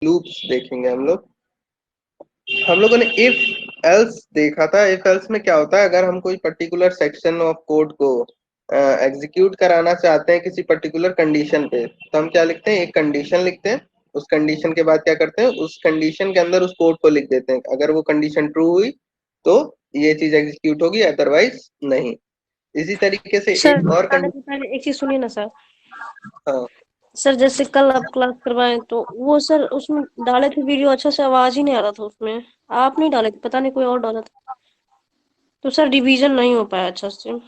Loops देखेंगे हम लोगों ने इफ एल्स देखा था। इफ एल्स में क्या होता है, अगर हम कोई पर्टिकुलर सेक्शन ऑफ कोड को एग्जीक्यूट कराना चाहते हैं किसी पर्टिकुलर कंडीशन पे, तो हम क्या लिखते हैं, एक कंडीशन लिखते हैं। उस कंडीशन के बाद क्या करते हैं, उस कंडीशन के अंदर उस कोड को लिख देते हैं। अगर वो कंडीशन ट्रू हुई तो ये चीज एग्जीक्यूट होगी, अदरवाइज नहीं। इसी तरीके से सर एक और बताने कंडीशन। से पहले एक चीज सुनिए ना सर। हाँ, सर जैसे कल आप क्लास करवाए तो वो सर उसमें डाले थे वीडियो, अच्छा से आवाज ही नहीं आ रहा था उसमें। आप नहीं डाले थे, पता नहीं कोई और डाला था। तो सर रिवीजन नहीं हो पाया अच्छा से।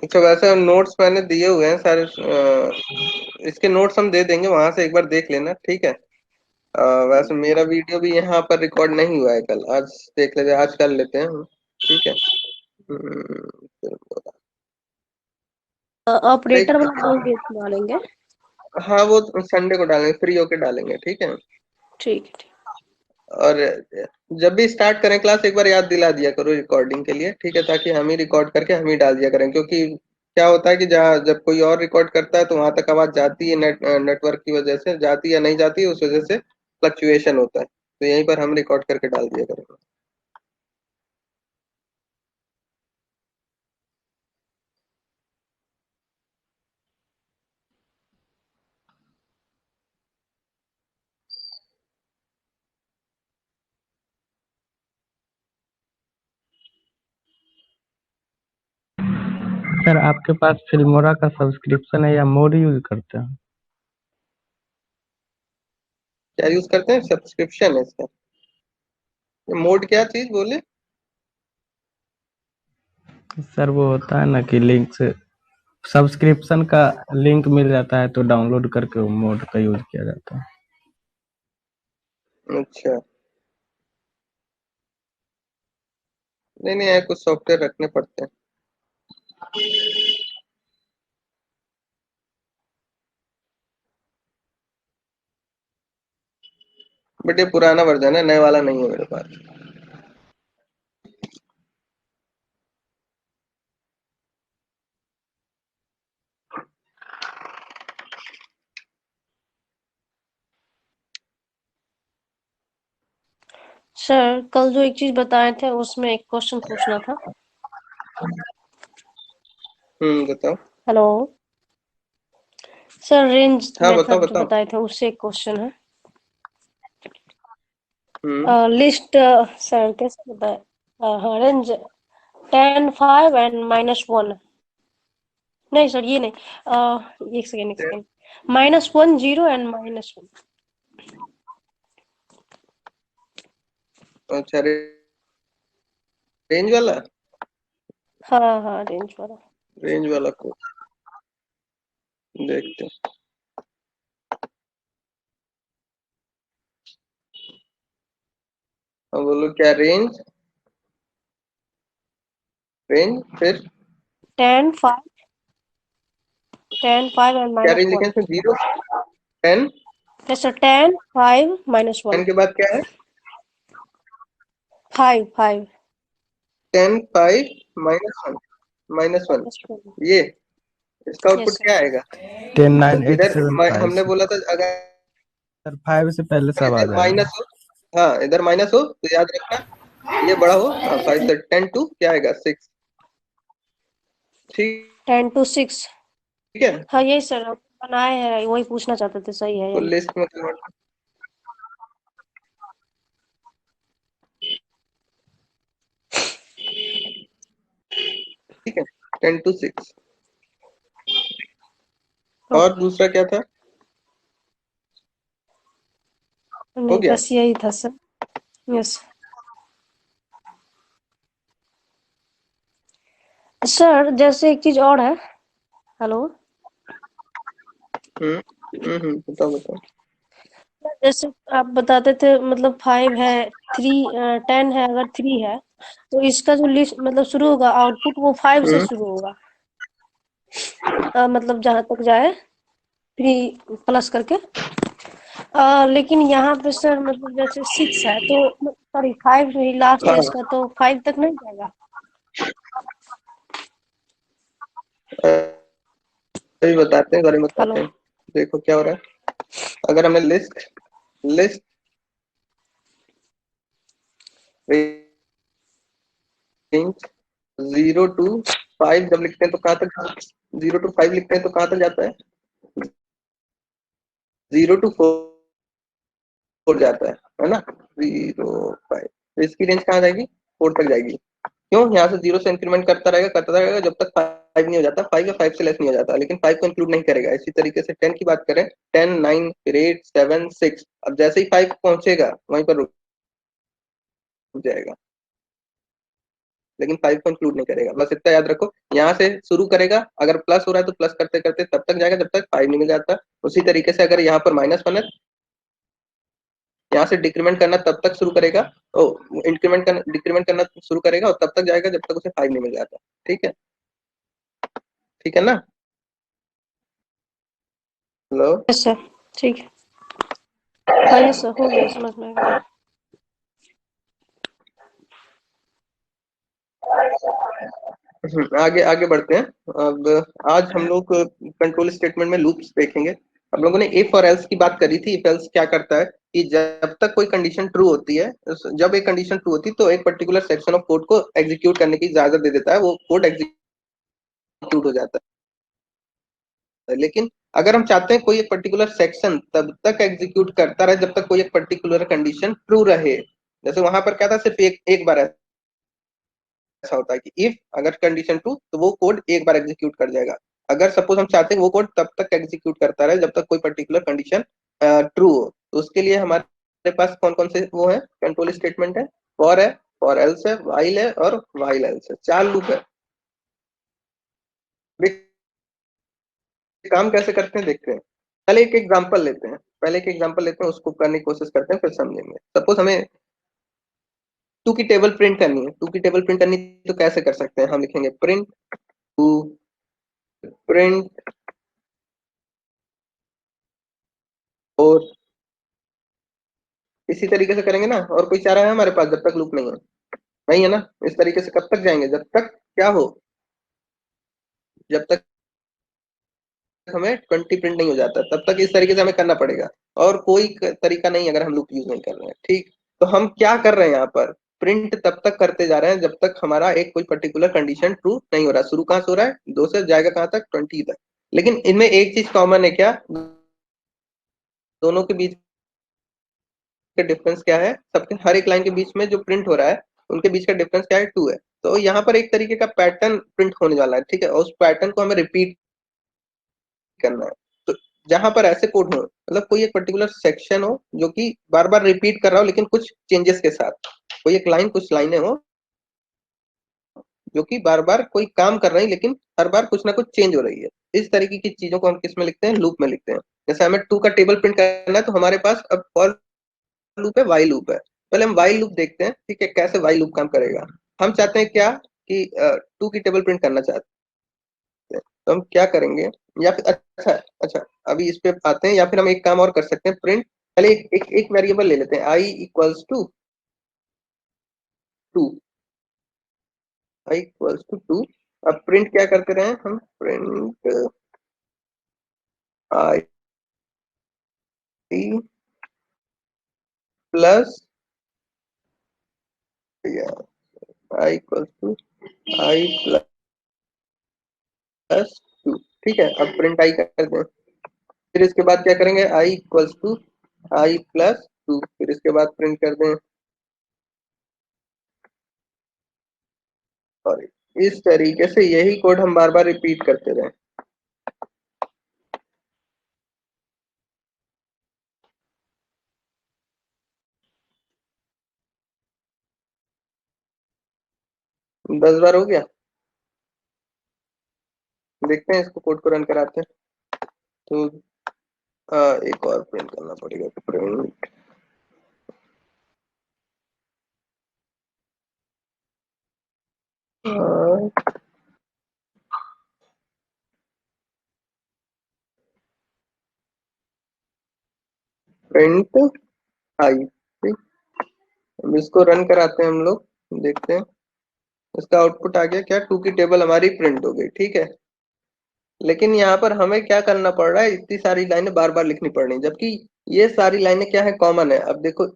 तो वैसे नोट्स मैंने दिए हुए हैं सारे। इसके नोट्स हम दे देंगे, वहां से एक बार देख लेना, ठीक है। वैसे मेरा वीडियो भी यहाँ पर रिकॉर्ड नहीं हुआ है कल, आज देख लेते हैं, आज कर लेते हैं हम, ठीक है। फिर बोला। ऑपरेटर एक, वाला बोल के डालेंगे। हाँ वो संडे को डालेंगे, फ्री होके डालेंगे, ठीक है। ठीक है। और जब भी स्टार्ट करें क्लास एक बार याद दिला दिया करो रिकॉर्डिंग के लिए, ठीक है, ताकि हम ही रिकॉर्ड करके हम ही डाल दिया करें। क्योंकि क्या होता है कि जहाँ जब कोई और रिकॉर्ड करता है तो वहां तक आवाज जाती है, नेटवर्क की वजह से जाती या नहीं जाती है, उस वजह से फ्लक्चुएशन होता है। तो यहीं पर हम रिकॉर्ड करके डाल दिया करेंगे। सर आपके पास फिल्मोरा का सब्सक्रिप्शन है या मोड यूज करते हैं? क्या यूज करते हैं, सब्सक्रिप्शन है इसका। मोड क्या चीज बोले। सर वो होता है ना कि लिंक से सब्सक्रिप्शन का लिंक मिल जाता है तो डाउनलोड करके वो मोड का यूज किया जाता है। अच्छा, नहीं नहीं यार, कुछ सॉफ्टवेयर रखने पड़ते हैं। बट ये पुराना वर्जन है, नए वाला नहीं है मेरे पास। सर कल जो एक चीज बताए थे उसमें एक क्वेश्चन पूछना था। बताओ। हेलो। सर रेंज हाँ बताओ मेथड जो बताओ। बताए थे उससे एक क्वेश्चन है। हम्म। लिस्ट सर कैसे बताए। हाँ रेंज 10 5 एंड -1। नहीं सर ये नहीं। एक सेकेंड एक सेकेंड। -1 0 एंड -1। अच्छा, रेंज वाला। हाँ हाँ रेंज वाला। रेंज वाला को देखते हैं। हाँ बोलो, क्या रेंज। रेंज फिर 10 5 10 5 एंड क्या रेंज लिखे -1। हैं इसमें, 0 10। Yes sir 10 5 -1। 10 के बाद क्या है, 5 5 10 5 -1। -1। -1। ये इसका यस आउटपुट सर। क्या आएगा। 109875 हमने बोला था अगर सर 5 से पहले सब आ इधर जाएगा। माइनस हो, हाँ इधर माइनस हो तो याद रखना, ये बड़ा हो। हाँ 5 से 10 टू क्या आएगा, 6। ठीक 10 to 6। है। हाँ यही सर हम बनाए हैं, वही पूछना चाहते थे, सही है तो यही। लिस्ट में कन्वर्ट, ठीक है, 10 to 6। और ओके। दूसरा क्या था, हो नहीं गया। बस यही था सर। Yes sir. जैसे एक चीज और है। हेलो। हम्म बताओ बताओ। जैसे आप बताते थे मतलब 5 है, 3 10 है, अगर 3 है तो इसका जो लिस्ट मतलब शुरू होगा आउटपुट वो 5 से हम्म शुरू होगा। मतलब जहां तक जाए 3 प्लस करके। लेकिन यहाँ पे सर मतलब जैसे 6 है तो सॉरी 5 जो ही लास्ट है हाँ, इसका तो 5 तक नहीं जाएगा। अभी बताते हैं, बारे में बताते हेलो। हैं। देखो क्या हो रहा है। अगर हमने लिस्ट लिस्ट 0 to 5 जब लिखते हैं तो कहाँ तक, 0 to 5 लिखते हैं तो कहाँ तक जाता है, 0 to 4 जाता है ना, 0 5, तो इसकी रेंज कहाँ जाएगी, 4 तक जाएगी। क्यों, यहाँ से 0 से इंक्रीमेंट करता रहेगा जब तक 5 नहीं हो जाता, 5 या 5 से लेस नहीं हो जाता, लेकिन 5 को इंक्लूड नहीं करेगा। इसी तरीके से 10 की बात करें, 10 9 फिर 8 7 6, अब जैसे ही 5 पहुंचेगा वहीं पर रुक जाएगा, लेकिन 5 को इंक्लूड नहीं करेगा। बस इतना याद रखो, यहाँ से शुरू करेगा, अगर प्लस हो रहा है तो प्लस करते करते तब तक जाएगा जब तक 5 नहीं मिल जाता। उसी तरीके से अगर यहाँ पर -1 है, यहाँ से डिक्रीमेंट करना तब तक शुरू करेगा, ओ डिक्रीमेंट करना शुरू करेगा और तब तक जाएगा जब तक उसे 5 नहीं मिल जाता। ठीक है, ठीक है ना। हेलो। यस सर, ठीक है। हाँ यस सर, हो गया, समझ में आ गया। आगे आगे बढ़ते हैं। अब आज हम लोग कंट्रोल स्टेटमेंट में लूप्स देखेंगे। हम लोगों ने इफ और एल्स की बात करी थी। इफ एल्स क्या करता है कि जब तक कोई कंडीशन ट्रू होती है, जब एक कंडीशन ट्रू होती है तो एक पर्टिकुलर सेक्शन ऑफ कोड को एग्जीक्यूट करने की इजाजत दे देता है, वो कोड एग्जीक्यूट हो जाता है। लेकिन अगर हम चाहते हैं कोई एक पर्टिकुलर सेक्शन तब तक एग्जीक्यूट करता रहे जब तक कोई एक पर्टिकुलर कंडीशन ट्रू रहे, जैसे वहां पर क्या था, सिर्फ एक बार ऐसा होता है कि इफ अगर कंडीशन ट्रू तो वो कोड एक बार एग्जीक्यूट कर जाएगा। अगर सपोज हम चाहते हैं वो कोड तब तक एग्जीक्यूट करता रहे जब तक कोई पर्टिकुलर कंडीशन ट्रू हो, तो उसके लिए हमारे पास कौन कौन से वो है कंट्रोल स्टेटमेंट है, फॉर एल्स है, व्हाइल है और व्हाइल एल्स है। 4 लूप है। वे काम कैसे करते हैं देखते हैं। पहले एक एग्जांपल लेते हैं, उसको करने की कोशिश करते हैं, फिर समझेंगे। सपोज हमें 2 की टेबल प्रिंट करनी है, तो कैसे कर सकते हैं, हम लिखेंगे प्रिंट 2, प्रिंट और इसी तरीके से करेंगे ना। और कोई चारा है हमारे पास जब तक लूप नहीं है, नहीं है ना। इस तरीके से कब तक जाएंगे, जब तक क्या हो, जब तक हमें 20 प्रिंट नहीं हो जाता, तब तक इस तरीके से हमें करना पड़ेगा। और कोई तरीका नहीं अगर हम लूप यूज नहीं कर रहे हैं। ठीक, तो हम क्या कर रहे हैं यहाँ पर, प्रिंट तब तक करते जा रहे हैं जब तक हमारा एक कोई पर्टिकुलर कंडीशन ट्रू नहीं हो रहा। शुरू कहाँ से हो रहा है, 2 से जाएगा कहाँ तक, 20 तक। लेकिन इनमें एक चीज कॉमन है, क्या, दोनों के बीच का डिफरेंस क्या है, सबके हर एक लाइन के बीच में जो प्रिंट हो रहा है उनके बीच का डिफरेंस क्या है, 2 है। तो यहाँ पर एक तरीके का पैटर्न प्रिंट होने वाला है। ठीक है, और उस पैटर्न को हमें रिपीट करना है। तो जहां पर ऐसे कोड हो, मतलब कोई एक पर्टिकुलर सेक्शन हो जो कि बार बार रिपीट कर रहा हो लेकिन कुछ चेंजेस के साथ, कोई एक लाइन, कुछ लाइनें हो जो कि बार बार कोई काम कर रही है लेकिन हर बार कुछ ना कुछ चेंज हो रही है। इस तरीके की चीजों को हम किस में लिखते हैं, लूप में लिखते हैं। जैसे हमें 2 का टेबल प्रिंट करना है तो हमारे पास अब फॉर लूप है, वाइल लूप है। पहले हम वाइल लूप देखते हैं, ठीक है, कैसे वाइल लूप काम करेगा। हम चाहते हैं क्या कि 2 की टेबल प्रिंट करना चाहते हैं, तो हम क्या करेंगे, या फिर अच्छा अच्छा अभी इस पे आते हैं, या फिर हम एक काम और कर सकते हैं, प्रिंट पहले एक वेरिएबल ले लेते हैं, i इक्वल्स टू 2। अब प्रिंट क्या करते रहे हम, print I plus i equals to i plus 2। ठीक है, अब प्रिंट आई कर दें, फिर इसके बाद क्या करेंगे, i equals to i plus 2, फिर इसके बाद प्रिंट कर दें। और इस तरीके से यही कोड हम बार बार रिपीट करते रहे। दस बार हो गया, देखते हैं इसको, कोड को रन कराते हैं। तो एक और प्रिंट करना पड़ेगा, तो प्रिंट प्रिंट आई। ठीक, अब इसको रन कराते हैं हम लोग, देखते हैं इसका आउटपुट आ गया क्या, 2 की टेबल हमारी प्रिंट हो गई। ठीक है, लेकिन यहाँ पर हमें क्या करना पड़ रहा है, इतनी सारी लाइनें बार बार लिखनी पड़ रही, जबकि ये सारी लाइनें क्या है, कॉमन है। अब देखो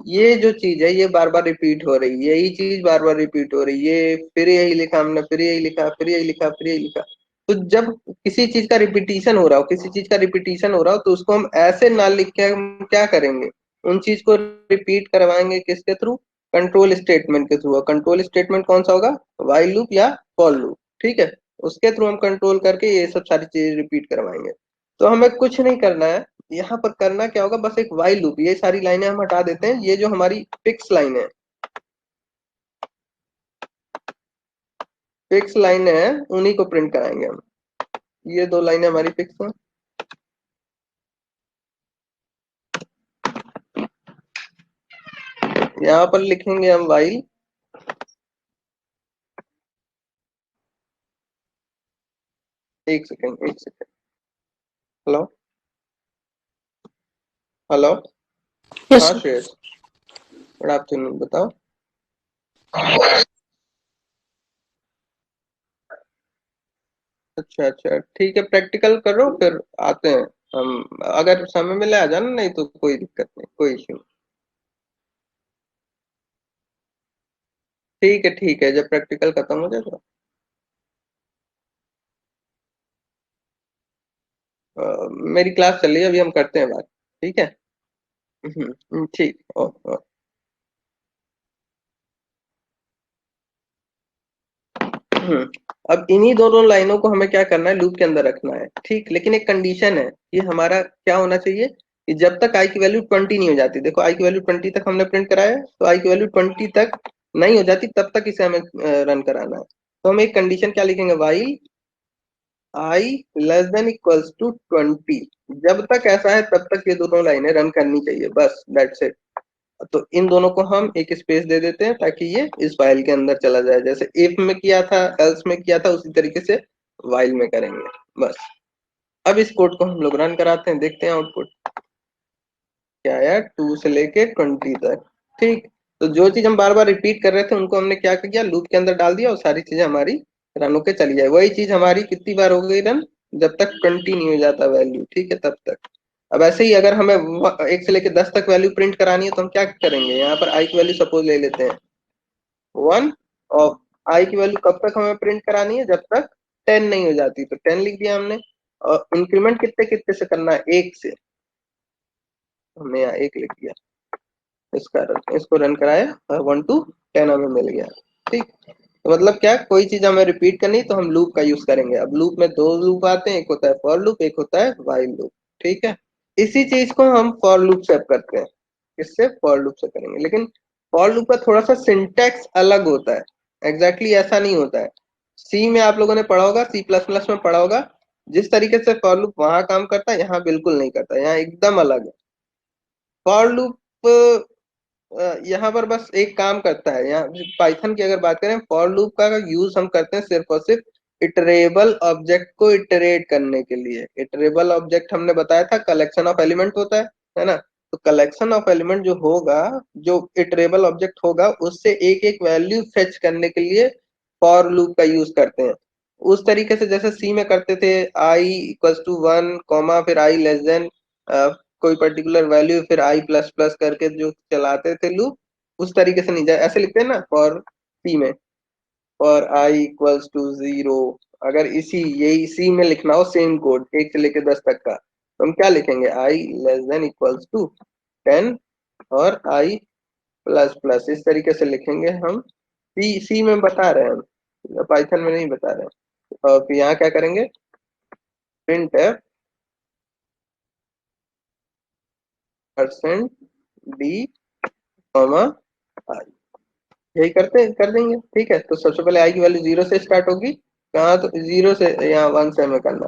ये जो चीज है ये बार बार रिपीट हो रही है, यही चीज बार बार रिपीट हो रही है, ये फिर यही लिखा हमने, फिर यही लिखा, फिर यही लिखा, फिर यही लिखा। तो जब किसी चीज का रिपीटिशन हो रहा हो, किसी चीज का रिपीटिशन हो रहा हो, तो उसको हम ऐसे ना लिख के हम क्या करेंगे, उन चीज को रिपीट करवाएंगे किसके थ्रू, कंट्रोल स्टेटमेंट के थ्रू। कंट्रोल स्टेटमेंट कौन सा होगा, वाइल लूप या फॉर लूप, ठीक है। उसके थ्रू हम कंट्रोल करके ये सब सारी चीजें रिपीट करवाएंगे। तो हमें कुछ नहीं करना है, यहाँ पर करना क्या होगा, बस एक वाइल लूप, ये सारी लाइनें हम हटा देते हैं, ये जो हमारी फिक्स लाइन है, फिक्स लाइन है, उन्हीं को प्रिंट कराएंगे हम। ये दो लाइनें हमारी फिक्स हैं। यहाँ पर लिखेंगे हम वाइल, एक सेकेंड एक सेकेंड, हेलो हेलो, यस हाँ सर। श्रेयस, गुड आफ्टरनून, बताओ। अच्छा अच्छा ठीक है, प्रैक्टिकल करो फिर आते हैं हम, अगर समय मिले आ जाना, नहीं तो कोई दिक्कत नहीं, कोई इश्यू नहीं। ठीक है, जब प्रैक्टिकल खत्म हो जाए तो मेरी क्लास चल रही है, अभी हम करते हैं बात, ठीक है। ठीक, ओ। हम्म, अब इन्हीं दोनों लाइनों को हमें क्या करना है, लूप के अंदर रखना है, ठीक। लेकिन एक कंडीशन है, ये हमारा क्या होना चाहिए कि जब तक आई की वैल्यू 20 नहीं हो जाती, देखो आई की वैल्यू 20 तक हमने प्रिंट कराया है, तो आई की वैल्यू 20 तक नहीं हो जाती तब तक इसे हमें रन कराना है। तो हम एक कंडीशन क्या लिखेंगे, while I less than equals to 20, जब तक ऐसा है तब तक ये दोनों लाइनें रन करनी चाहिए, बस दैट्स इट। तो इन दोनों को हम एक स्पेस दे देते हैं ताकि ये इस फाइल के अंदर चला जाए, जैसे इफ में किया था, एल्स में किया था, उसी तरीके से वाइल में करेंगे, बस। अब इस कोड को हम लोग रन कराते हैं, देखते हैं आउटपुट क्या आया, 2 से लेके 20 तक, ठीक। तो जो चीज हम बार बार रिपीट कर रहे थे उनको हमने क्या किया, लूप के अंदर डाल दिया, और सारी चीजें हमारी रन होके चली जाए। वही चीज हमारी कितनी बार हो गई रन, जब तक 20 नहीं हो जाता वैल्यू, ठीक है, तब तक। अब ऐसे ही अगर हमें 1 से लेके 10 तक वैल्यू प्रिंट करानी है तो हम क्या करेंगे, यहाँ पर आई की वैल्यू सपोज ले लेते हैं 1, और आई की वैल्यू कब तक हमें प्रिंट करानी है, जब तक 10 नहीं हो जाती, तो 10 लिख दिया हमने। और इंक्रीमेंट कितने कितने से करना है, 1 से, हमने यहाँ 1 लिख दिया। इसको रन कराया और 1 to 10 हमें मिल गया, ठीक। तो मतलब क्या, कोई चीज हमें रिपीट करनी तो हम लूप का यूज करेंगे। अब लूप में दो लूप आते हैं, एक होता है फॉर लूप, एक होता है वाइल लूप, ठीक है। इसी चीज को हम फॉर लूप से अब करते हैं, किससे, फॉर लूप से करेंगे। लेकिन फॉर लूप का थोड़ा सा सिंटैक्स अलग होता है, एग्जैक्टली ऐसा नहीं होता है। सी में आप लोगों ने पढ़ा होगा, सी प्लस प्लस में पढ़ा होगा, जिस तरीके से फॉर लूप वहां काम करता है यहाँ बिल्कुल नहीं करता, यहाँ एकदम अलग है। फॉर लूप यहाँ पर बस एक काम करता है, यहाँ पाइथन की अगर बात करें, फॉर लूप का यूज हम करते हैं सिर्फ और सिर्फ इटरेबल ऑब्जेक्ट को इटरेट करने के लिए। इटरेबल ऑब्जेक्ट हमने बताया था कलेक्शन ऑफ एलिमेंट होता है ना। तो कलेक्शन ऑफ एलिमेंट जो होगा, जो इटरेबल ऑब्जेक्ट होगा, उससे एक एक वैल्यू फेच करने के लिए फॉर लूप का यूज करते हैं। उस तरीके से जैसे सी में करते थे, आई इक्वल्स टू 1 कॉमा, फिर आई लेस देन कोई पर्टिकुलर वैल्यू, फिर आई प्लस प्लस करके जो चलाते थे लूप, उस तरीके से नहीं जाए, ऐसे लिखते हैं ना फॉर सी में, फॉर आई इक्वल्स टू 0। अगर इसी यही सी में लिखना हो सेम कोड 1 से लेके 10 तक का, तो हम क्या लिखेंगे, आई लेस देन इक्वल्स टू 10 और आई प्लस प्लस, इस तरीके से लिखेंगे हम। सी में बता रहे हैं हम, पाइथन में नहीं बता रहे हैं। और फिर यहाँ क्या करेंगे, प्रिंट है परसेंट डी कॉमा आई, यही करते कर देंगे, ठीक है। तो सबसे पहले आई की वैल्यू 0 से स्टार्ट होगी, कहाँ, तो 0 से, यहाँ 1 से हमें करना,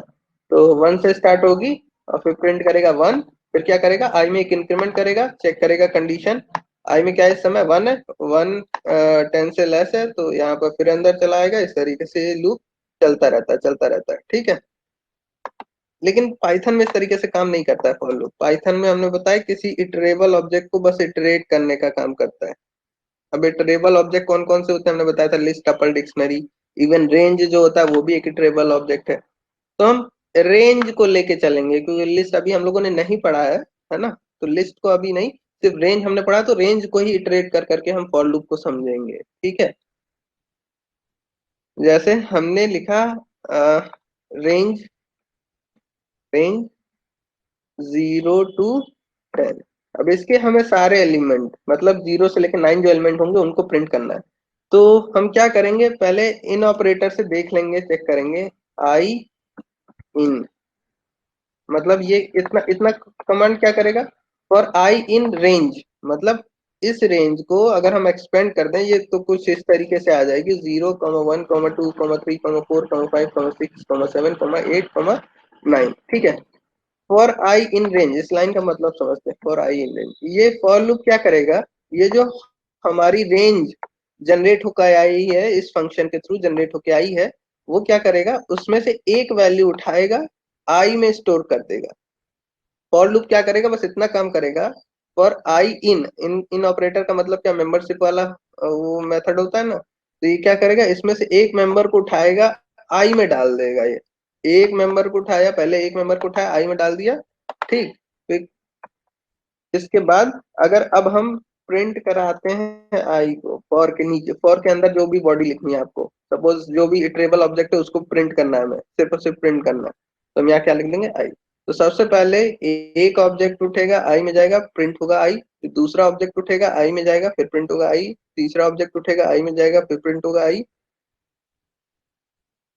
तो 1 से स्टार्ट होगी, और फिर प्रिंट करेगा 1। फिर क्या करेगा, आई में एक इंक्रीमेंट करेगा, चेक करेगा कंडीशन, आई में क्या है इस समय 1 है, 1 10 से लेस है, तो यहाँ पर फिर अंदर चला आएगा। इस तरीके से लूप चलता रहता है, चलता रहता है, ठीक है। लेकिन पाइथन में इस तरीके से काम नहीं करता है फॉर लूप। पाइथन में हमने बताया किसी इटरेबल ऑब्जेक्ट को बस इटरेट करने का काम करता है। अब इटरेबल ऑब्जेक्ट कौन कौन से होते हैं हमने बताया था, list, tuple, dictionary, even range जो होता है वो भी एक इटरेबल ऑब्जेक्ट है। तो हम रेंज को लेके चलेंगे, क्योंकि लिस्ट अभी हम लोगों ने नहीं पढ़ा है ना। तो लिस्ट को अभी नहीं, सिर्फ रेंज हमने पढ़ा, तो रेंज को ही इटरेट कर करके हम फॉर लूप को समझेंगे, ठीक है। जैसे हमने लिखा रेंज रेंज 0 to 10। अब इसके हमें सारे एलिमेंट मतलब 0 से लेकर 9 जो एलिमेंट होंगे उनको प्रिंट करना है। तो हम क्या करेंगे, पहले इन ऑपरेटर से देख लेंगे, चेक करेंगे आई इन, मतलब ये इतना इतना कमांड क्या करेगा, फॉर आई इन रेंज, मतलब इस रेंज को अगर हम एक्सपेंड कर दें, ये तो कुछ इस तरीके से आ जाएगी 0,1,2,3,4,5,6,7,8,9, ठीक है। फॉर आई इन रेंज, इस लाइन का मतलब समझते हैं। फॉर आई इन रेंज, ये फॉर लूप क्या करेगा, ये जो हमारी रेंज जनरेट होकर आई है, इस फंक्शन के थ्रू जनरेट होकर आई है, वो क्या करेगा, उसमें से एक वैल्यू उठाएगा, आई में स्टोर कर देगा। फॉर लूप क्या करेगा, बस इतना काम करेगा, for I in in in operator का मतलब क्या, मेंबरशिप वाला वो मेथड होता है ना, तो ये क्या करेगा, इसमें से एक मेंबर को उठाएगा, आई में डाल देगा। ये एक मेंबर को उठाया, पहले एक मेंबर को उठाया, आई में डाल दिया, ठीक। फिर इसके बाद अगर अब हम प्रिंट कराते हैं आई को, फॉर के नीचे, फॉर के अंदर जो भी बॉडी लिखनी है आपको, सपोज जो भी इटरेबल ऑब्जेक्ट है उसको प्रिंट करना है, हमें सिर्फ और सिर्फ प्रिंट करना है, तो हम यहाँ क्या लिख देंगे, आई। तो सबसे पहले एक ऑब्जेक्ट उठेगा, आई में जाएगा, प्रिंट होगा आई। फिर दूसरा ऑब्जेक्ट उठेगा, आई में जाएगा, फिर प्रिंट होगा आई। तीसरा ऑब्जेक्ट उठेगा, आई में जाएगा, फिर प्रिंट होगा आई।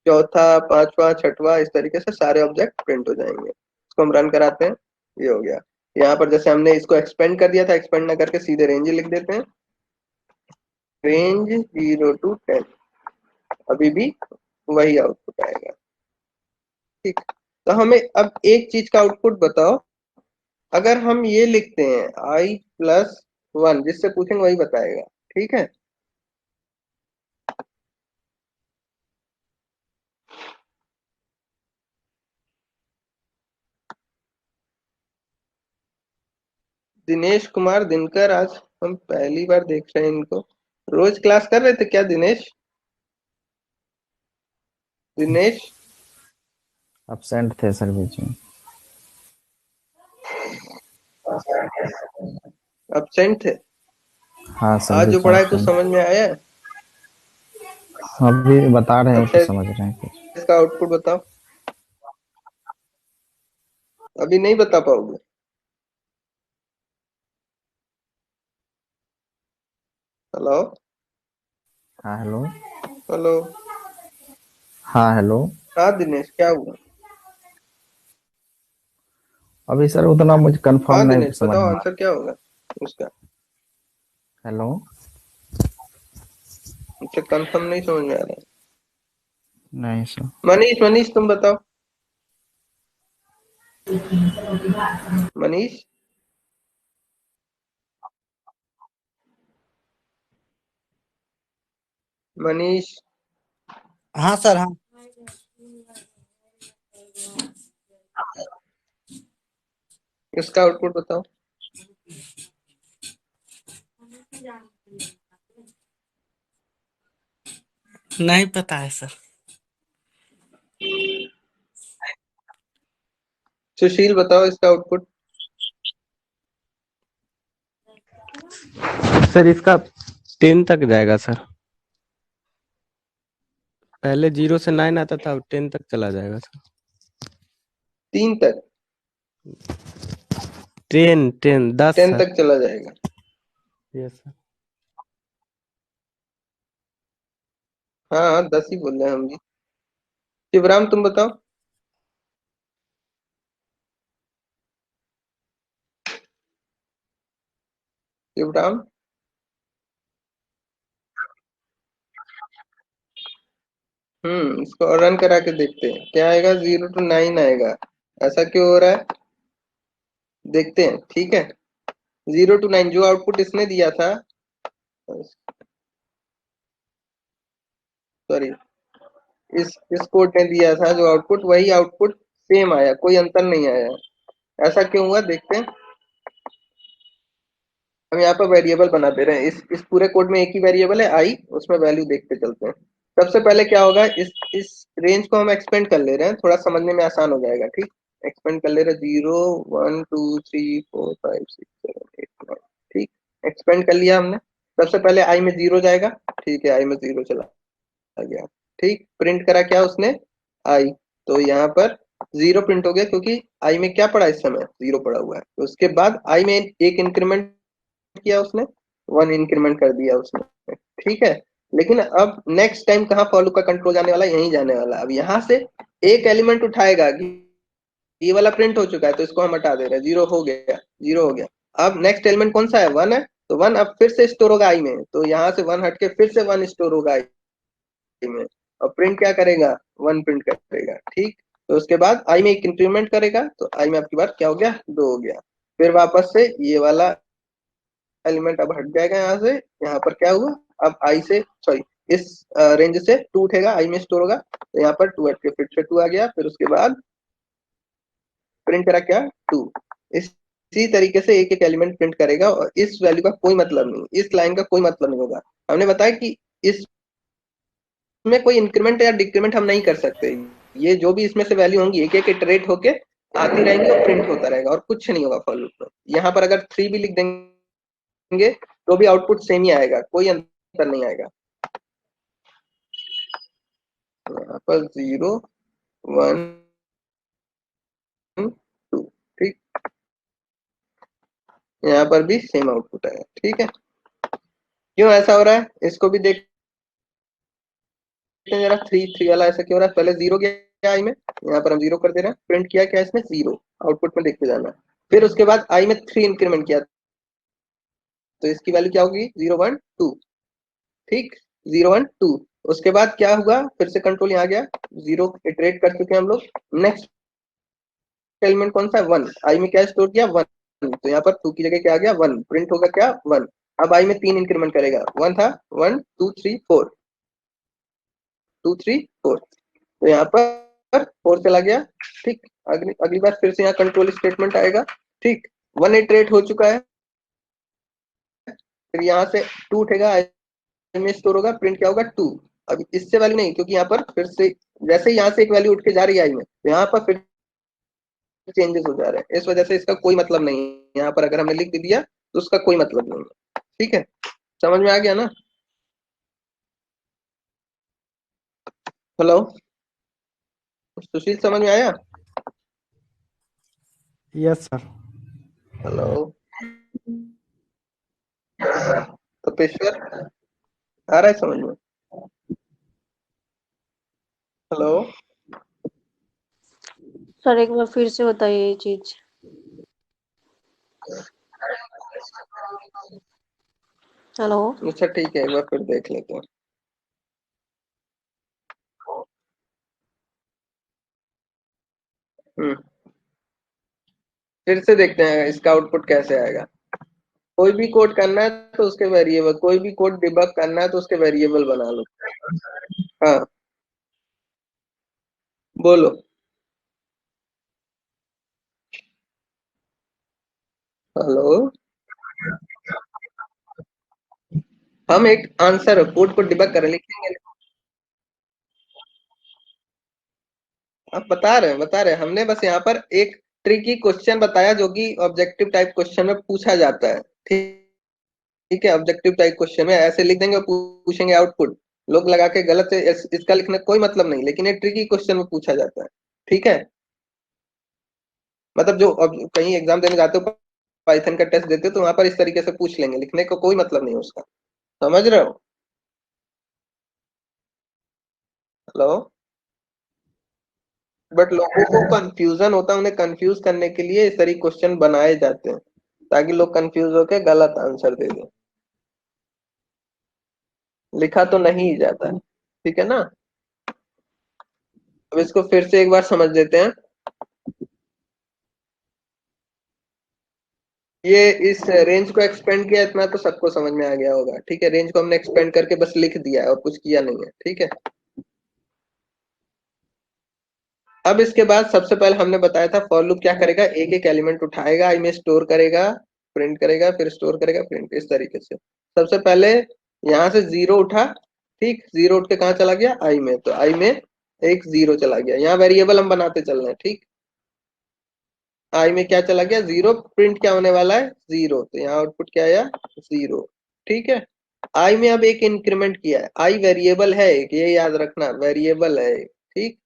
चौथा, पांचवा, छठवा, इस तरीके से सारे ऑब्जेक्ट प्रिंट हो जाएंगे। इसको हम रन कराते हैं, ये हो गया। यहाँ पर जैसे हमने इसको एक्सपेंड कर दिया था, एक्सपेंड ना करके सीधे रेंज लिख देते हैं, रेंज 0 to 10, अभी भी वही आउटपुट आएगा, ठीक। तो हमें अब एक चीज का आउटपुट बताओ, अगर हम ये लिखते हैं i+1, जिससे पूछेंगे वही बताएगा, ठीक है। दिनेश कुमार दिनकर, आज हम पहली बार देख रहे हैं इनको। रोज क्लास कर रहे थे क्या दिनेश? दिनेश एब्सेंट थे सर बीच में। एब्सेंट थे? हाँ सर आज जो बीच में पढ़ा है कुछ absent। समझ में आया है? अभी बता रहे हैं अच्छा, तो समझ रहे हैं कुछ। इसका आउटपुट बताओ। अभी नहीं बता पाओगे? हेलो हाँ हेलो। हेलो। हाँ हेलो। हाँ दिनेश, क्या हुआ? अभी सर उतना मुझे कंफर्म हाँ नहीं दिनेश, समझ बताओ में। आंसर क्या होगा उसका। हेलो। मुझे कंफर्म नहीं समझ में आ रहा है। नहीं सर। मनीष, मनीष तुम बताओ। मनीष, मनीष, हाँ सर हाँ। इसका आउटपुट बताओ। नहीं पता है सर। सुशील बताओ इसका आउटपुट। सर इसका 10 तक जाएगा सर, पहले 0 से 9 आता था, अब 10 तक चला जाएगा सर। 3 तक? 10 10 10 10 सर। तक चला जाएगा? Yes sir. हाँ हाँ, 10 ही बोल रहे हैं हम भी। शिवराम तुम बताओ। शिवराम, इसको रन करा के देखते हैं क्या आएगा। 0 to 9 आएगा। ऐसा क्यों हो रहा है, देखते हैं, ठीक है। 0 to 9 जो आउटपुट इसने दिया था, सॉरी, इस कोड ने दिया था जो आउटपुट, वही आउटपुट सेम आया, कोई अंतर नहीं आया। ऐसा क्यों हुआ, देखते हैं। हम यहाँ पर वेरिएबल बना दे रहे हैं, इस पूरे कोड में एक ही वेरिएबल है आई, उसमें वैल्यू देखते चलते हैं। सबसे पहले क्या होगा, इस रेंज को हम एक्सपेंड कर ले रहे हैं, थोड़ा समझने में आसान हो जाएगा, ठीक। एक्सपेंड कर ले रहा 0 1 2 3 4 5 6 7 8 9। ठीक, एक्सपेंड कर लिया हमने। सबसे पहले आई में 0 जाएगा, ठीक है, आई में 0 चला गया। ठीक, प्रिंट करा क्या उसने, आई, तो यहाँ पर 0 प्रिंट हो गया क्योंकि आई में क्या पड़ा, इस समय 0 पड़ा हुआ है। तो उसके बाद आई में एक इंक्रीमेंट किया उसने, 1 इंक्रीमेंट कर दिया उसने। ठीक है, लेकिन अब नेक्स्ट टाइम कहाँ फॉर लूप का कंट्रोल जाने वाला है, यहीं जाने वाला है। अब यहाँ से एक एलिमेंट उठाएगा कि ये वाला प्रिंट हो चुका है तो इसको हम हटा दे रहे हैं, 0 हो गया, 0 हो गया। अब नेक्स्ट एलिमेंट कौन सा है, 1 है, तो 1 अब फिर से स्टोर होगा आई में, तो यहाँ से 1 हट के फिर से 1 स्टोर होगा आई में, और प्रिंट क्या करेगा, 1 प्रिंट करेगा। ठीक, तो उसके बाद आई में एक इंक्रीमेंट करेगा, तो आई में आपकी बात क्या हो गया, 2 हो गया। फिर वापस से ये वाला एलिमेंट अब हट जाएगा यहाँ से, यहाँ पर क्या हुआ, अब आई से सॉरी इस रेंज से 2 उठेगा, आई में स्टोर होगा, तो यहाँ पर 2 हट के फिर से 2 आ गया। फिर उसके बाद प्रिंट करा क्या, 2। इसी तरीके से एक एक एलिमेंट प्रिंट करेगा, और इस वैल्यू का कोई मतलब नहीं, इस लाइन का कोई मतलब नहीं होगा। हमने बताया कि इसमें कोई इंक्रीमेंट या डिक्रीमेंट हम नहीं कर सकते, ये जो भी इसमें से वैल्यू होंगी एक एक इटरेट होके आती रहेंगी और प्रिंट होता रहेगा, और कुछ नहीं होगा फॉर लूप में। यहाँ पर अगर 3 भी लिख देंगे तो भी आउटपुट सेम ही आएगा, कोई अंतर नहीं आएगा। यहाँ पर 0 1 2, ठीक, यहाँ पर भी सेम आउटपुट आएगा। ठीक है, क्यों ऐसा हो रहा है, इसको भी देखते हैं जरा। 3 वाला ऐसा क्यों हो रहा है, पहले 0 गया आई में, यहाँ पर हम 0 कर दे रहे हैं, प्रिंट किया क्या इसमें, 0, आउटपुट में देखते जाना। फिर उसके बाद आई में 3 इंक्रीमेंट किया, तो इसकी वैल्यू क्या होगी, 0 1 2। ठीक, 0 1 2। उसके बाद क्या हुआ, फिर से कंट्रोल यहाँ गया, 0 इटरेट कर चुके हैं हम लोग। नेक्स्ट एलिमेंट कौन सा है, 1, आई में क्या स्टोर किया, 1, तो यहाँ पर 2 की जगह क्या आ गया, 1, प्रिंट होगा क्या, 1। अब आई में 3 इंक्रीमेंट करेगा, 1 था, 1 2 3 4, 2 3 4, तो यहाँ पर 4 चला गया। ठीक, अगली अगली बार फिर से यहाँ कंट्रोल स्टेटमेंट आएगा। ठीक, 1 इटरेट हो चुका है, फिर यहाँ से 2 उठेगा, में स्टोर होगा, प्रिंट क्या होगा, 2। अब इससे वैल्यू नहीं, क्योंकि यहाँ पर फिर से जैसे ही यहाँ से एक वैल्यू उठ के जा रही है आई में, तो यहाँ पर फिर चेंजेस हो जा रहे हैं, इस वजह से इसका कोई मतलब नहीं है। यहाँ पर अगर हमने लिख भी दिया तो उसका कोई मतलब नहीं है। ठीक है, समझ में आ गया ना। हेलो सुशील, समझ में आया, यस सर। हेलो तपेश्वर, आ रहा है समझ में, हेलो। सर एक बार फिर से बताइए ये चीज। हेलो। अच्छा ठीक है, एक बार फिर देख लेते हैं। फिर से देखते हैं इसका आउटपुट कैसे आएगा। कोई भी कोड करना है तो उसके वेरिएबल, कोई भी कोड डिबग करना है तो उसके वेरिएबल बना लो। हाँ बोलो, हेलो। हम एक आंसर कोड को डिबग कर लिखेंगे। आप बता रहे हैं, हमने बस यहाँ पर एक ट्रिकी क्वेश्चन बताया जो कि ऑब्जेक्टिव टाइप क्वेश्चन में पूछा जाता है। ठीक है, ऑब्जेक्टिव टाइप क्वेश्चन में ऐसे लिख देंगे और पूछेंगे आउटपुट, लोग लगा के गलत से इसका लिखने का कोई मतलब नहीं, लेकिन ये ट्रिकी क्वेश्चन में पूछा जाता है। ठीक है, मतलब जो अब कहीं एग्जाम देने जाते हो, पाइथन का टेस्ट देते हो, तो वहां पर इस तरीके से पूछ लेंगे, लिखने का कोई मतलब नहीं है उसका, समझ रहे हो। हेलो। बट लोगों को कंफ्यूजन होता है, उन्हें कंफ्यूज करने के लिए इस तरीके क्वेश्चन बनाए जाते हैं, ताकि लोग कंफ्यूज होकर गलत आंसर दे दें। लिखा तो नहीं जाता है, ठीक है ना। अब इसको फिर से एक बार समझ लेते हैं। ये इस रेंज को एक्सपेंड किया, इतना तो सबको समझ में आ गया होगा। ठीक है, रेंज को हमने एक्सपेंड करके बस लिख दिया है और कुछ किया नहीं है। ठीक है, अब इसके बाद सबसे पहले हमने बताया था फॉर लूप क्या करेगा, एक एक एलिमेंट उठाएगा, आई में स्टोर करेगा, प्रिंट करेगा, फिर स्टोर करेगा, प्रिंट, इस तरीके से। सबसे पहले यहाँ से 0 उठा, ठीक, 0 उठ के कहाँ चला गया, आई में, तो आई में एक 0 चला गया। यहाँ वेरिएबल हम बनाते चल रहे हैं। ठीक, आई में क्या चला गया, 0, प्रिंट क्या होने वाला है, 0, तो यहाँ आउटपुट क्या आया, 0। ठीक है, आई में अब एक इंक्रीमेंट किया है, आई वेरिएबल है एक, ये याद रखना, वेरिएबल है एक। ठीक,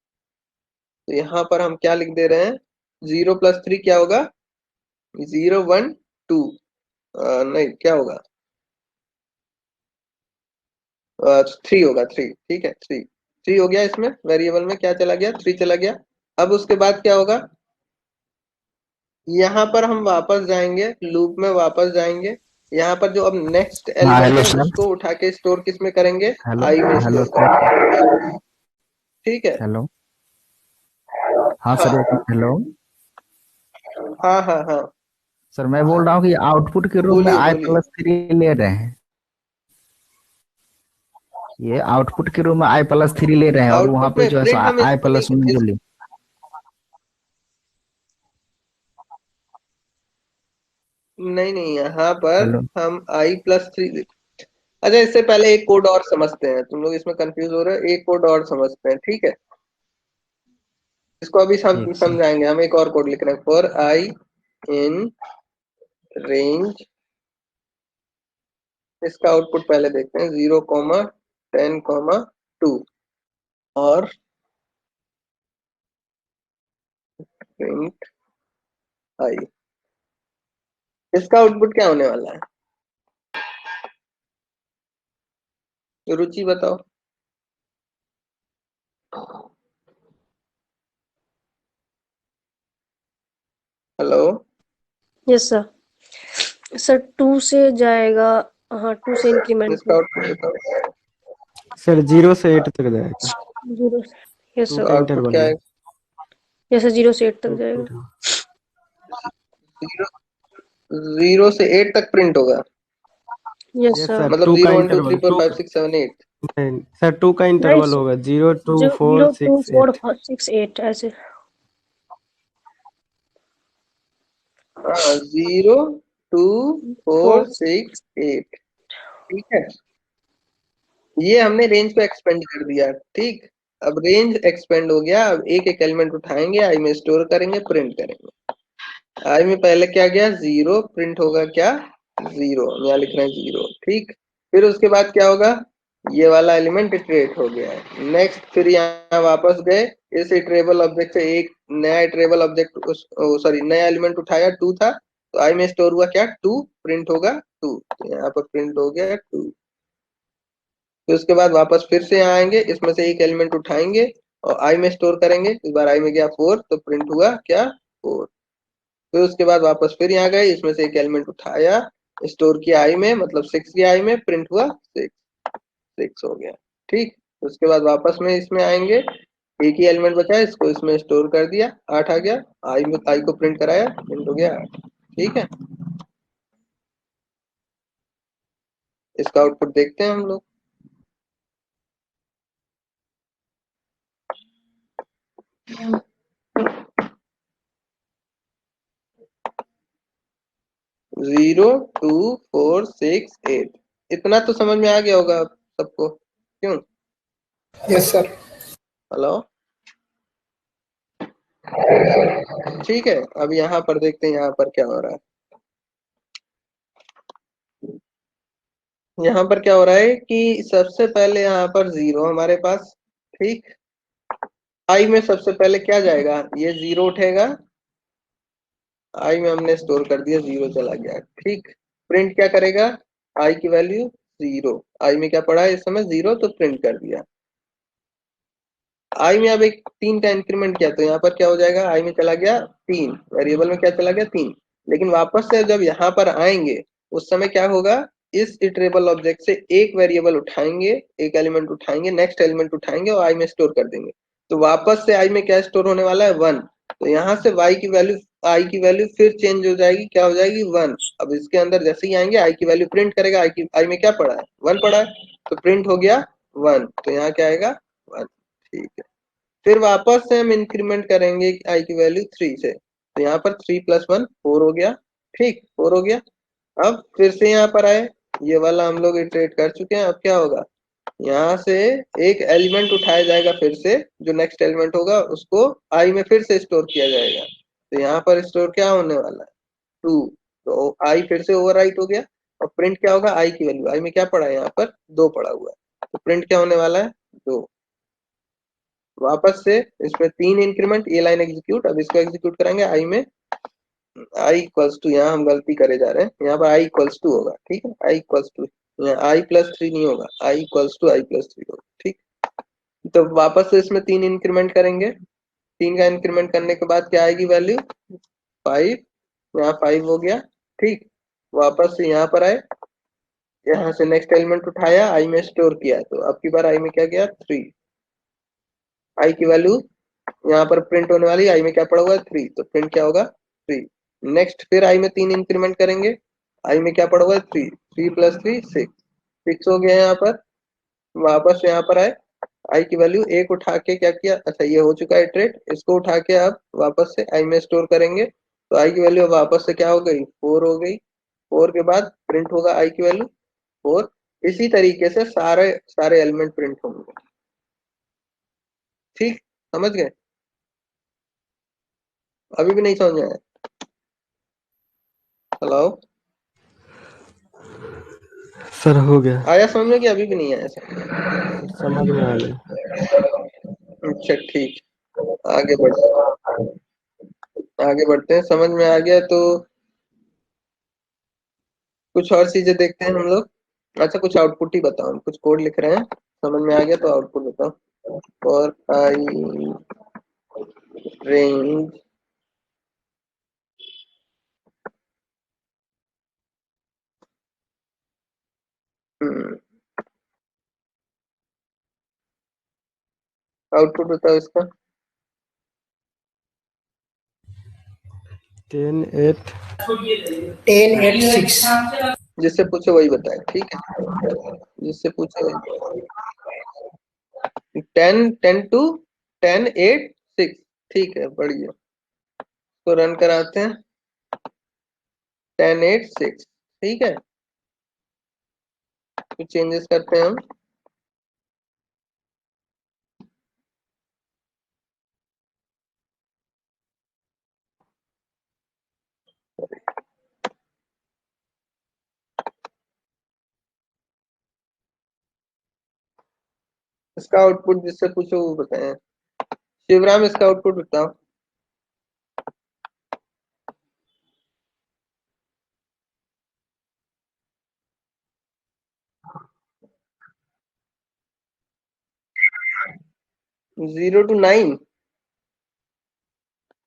तो यहाँ पर हम क्या लिख दे रहे हैं, 0+3 क्या होगा, 0 1 2, नहीं क्या होगा, 3 होगा, 3। ठीक है, 3 हो गया, इसमें वेरिएबल में क्या चला गया, 3 चला गया। अब उसके बाद क्या होगा, यहाँ पर हम वापस जाएंगे, लूप में वापस जाएंगे, यहाँ पर जो अब नेक्स्ट हाँ एलिमेंट हेलो है सर। उसको उठा के स्टोर किस में करेंगे, हेलो आई में हेलो स्टोर सर। करेंगे। ठीक है, हेलो। हाँ हाँ सर, एक हेलो। हाँ हाँ हाँ, सर मैं बोल रहा हूँ कि आउटपुट के रूप में बोलिए आई बोलिए। प्लस थ्री ले रहे हैं। ये आउटपुट के रूप में आई प्लस थ्री ले रहे हैं और वहां आउटपुट पे में जो है सो प्रिंट हम आई इसको प्लस नहीं, वन जो ले। नहीं नहीं, यहाँ पर हेलो। हम I+3, अच्छा इससे पहले एक कोड और समझते हैं, तुम लोग इसमें कंफ्यूज हो रहे हो, एक कोड और समझते हैं। ठीक है, इसको अभी हम ठीक सर। समझाएंगे। हम एक और कोड लिख रहे हैं, फॉर आई इन रेंज, इसका आउटपुट पहले देखते हैं, 0, 10, 2 और प्रिंट आई, इसका आउटपुट क्या होने वाला है, तो रुचि बताओ। Hello, yes sir. सर 2 से जाएगा, हाँ 2 से इंक्रीमेंट इसका आउटपुट बताओ, सर 0 से 8 तक जाएगा। 0, यस 2 सर। का आउटपुट इंटरवल क्या है। है, यस सर, 0 से 8 तक 2 का जाएगा। इंटरवल। 0 से 8 तक प्रिंट होगा, यस यस सर। सर, मतलब 2 का 0 1 2 3 इंटरवल, 4 2 5 6 7 8। नहीं सर, 2 का नहीं इंटरवल होगा, 0 2 4 0 2 6 4 8। 6 8 ऐसे। हाँ, 0 2 4 4 6 8। ठीक है, ये हमने रेंज को एक्सपेंड कर दिया। ठीक, अब रेंज एक्सपेंड हो गया, अब एक एक एलिमेंट उठाएंगे, आई में स्टोर करेंगे, प्रिंट करेंगे। आई में पहले क्या गया, 0, प्रिंट होगा क्या, 0, यहाँ लिख रहे हैं 0। ठीक, फिर उसके बाद क्या होगा, ये वाला एलिमेंट इटरेट हो गया है। नेक्स्ट फिर यहाँ वापस गए, इस इटरेबल ऑब्जेक्ट से एक नया इटरेबल ऑब्जेक्ट, सॉरी नया एलिमेंट उठाया, 2 था, तो आई में स्टोर हुआ क्या, 2, प्रिंट होगा 2, तो यहाँ पर प्रिंट हो गया 2। फिर उसके बाद वापस फिर से यहाँ आएंगे, इसमें से एक एलिमेंट उठाएंगे और आई में स्टोर करेंगे, इस बार आई में गया 4, तो प्रिंट हुआ क्या, 4। फिर उसके बाद वापस फिर यहाँ गए, इसमें से एक एलिमेंट उठाया, स्टोर किया आई में, मतलब 6 की आई में, प्रिंट हुआ 6, 6 हो गया। ठीक, उसके बाद वापस में इसमें आएंगे, एक ही एलिमेंट बचा है, इसको इसमें स्टोर कर दिया, 8 आ गया, आई में आई को प्रिंट कराया, प्रिंट हो गया 8। ठीक है, इसका आउटपुट देखते हैं हम लोग। 0 2 4 6 8, इतना तो समझ में आ गया होगा आप सबको, क्यों। Yes sir. हेलो, ठीक है, अब यहाँ पर देखते हैं यहाँ पर क्या हो रहा है। यहाँ पर क्या हो रहा है कि सबसे पहले यहाँ पर 0 हमारे पास। ठीक, आई में सबसे पहले क्या जाएगा, ये 0 उठेगा, आई में हमने स्टोर कर दिया, 0 चला गया। ठीक, प्रिंट क्या करेगा, आई की वैल्यू 0, आई में क्या पड़ा है इस समय 0, तो प्रिंट कर दिया। आई में अब एक 3 का इंक्रीमेंट किया, तो यहाँ पर क्या हो जाएगा, आई में चला गया 3, वेरिएबल में क्या चला गया 3, लेकिन वापस से जब यहाँ पर आएंगे उस समय क्या होगा, इस इटरेबल ऑब्जेक्ट से एक वेरिएबल उठाएंगे, एक एलिमेंट उठाएंगे, नेक्स्ट एलिमेंट उठाएंगे और आई में स्टोर कर देंगे, तो वापस से आई में क्या स्टोर होने वाला है, 1। तो यहाँ से वाई की वैल्यू, आई की वैल्यू फिर चेंज हो जाएगी, क्या हो जाएगी 1। अब इसके अंदर जैसे ही आएंगे आई की वैल्यू प्रिंट करेगा, आई में क्या पड़ा है 1 पड़ा है, तो प्रिंट हो गया 1, तो यहाँ क्या आएगा 1। ठीक है, फिर वापस से हम इंक्रीमेंट करेंगे आई की वैल्यू 3 से, तो यहाँ पर 3 + 1 4 हो गया। ठीक, 4 हो गया। अब फिर से यहाँ पर आए, ये वाला हम लोग इटरेट कर चुके हैं, अब क्या होगा, यहाँ से एक एलिमेंट उठाया जाएगा, फिर से जो नेक्स्ट एलिमेंट होगा उसको आई में फिर से स्टोर किया जाएगा, तो यहाँ पर स्टोर क्या होने वाला है, 2। तो आई फिर से ओवरराइट हो गया और प्रिंट क्या होगा, आई की वैल्यू, आई में क्या पड़ा है यहाँ पर 2 पड़ा हुआ है, तो प्रिंट क्या होने वाला है 2। वापस से इसमें 3 इंक्रीमेंट, ये लाइन एग्जीक्यूट, अब इसको एग्जीक्यूट करेंगे आई में, आई इक्वल्स टू, यहाँ हम गलती करे जा रहे हैं, यहाँ पर आई इक्वल्स टू होगा, ठीक है, आई इक्वल्स टू, यहाँ आई प्लस 3 नहीं होगा, I equals to I plus 3 होगा, ठीक। तो वापस से इसमें 3 इंक्रीमेंट करेंगे, 3 का इंक्रीमेंट करने के बाद क्या आएगी वैल्यू 5, यहाँ 5 हो गया, ठीक। वापस से यहाँ पर आए, यहाँ से नेक्स्ट एलिमेंट उठाया, आई में स्टोर किया, तो अब की बार आई में क्या गया 3, आई की वैल्यू यहाँ पर प्रिंट होने वाली, आई में क्या पड़ा हुआ है 3, तो प्रिंट क्या होगा 3। नेक्स्ट फिर आई में 3 इंक्रीमेंट करेंगे, आई में क्या पड़ा हुआ है 3, 3 प्लस 3 6, 6 हो गया यहाँ पर। वापस यहाँ पर आए, आई की वैल्यू 1 उठा के क्या किया, अच्छा ये हो चुका है इटरेट, इसको उठा के अब वापस से आई में स्टोर करेंगे, तो आई की वैल्यू वापस से क्या हो गई 4 हो गई, 4 के बाद प्रिंट होगा आई की वैल्यू 4। इसी तरीके से सारे सारे एलिमेंट प्रिंट होंगे, ठीक, समझ गए, अभी भी नहीं समझ में आया, हेलो सर हो गया, आया समझ में कि अभी भी नहीं आया समझ में आ गया। अच्छा ठीक, आगे बढ़ते आगे बढ़ते हैं, समझ में आ गया तो कुछ और चीजें देखते हैं हम लोग। अच्छा कुछ आउटपुट ही बताओ, हम कुछ कोड लिख रहे हैं, समझ में आ गया तो आउटपुट बताओ। और आई रेंज आउटपुट बताओ इसका, 10 8 10 8 6 जिससे पूछे वही बताए, ठीक है, जिससे पूछे वही, 10 टू 10 8 6, ठीक है, बढ़िया, तो रन कराते हैं 10 8 6, ठीक है, कुछ चेंजेस करते हैं हम, इसका आउटपुट जिससे पूछो वो बताएं। शिवराम इसका आउटपुट बताओ, जीरो टू 9,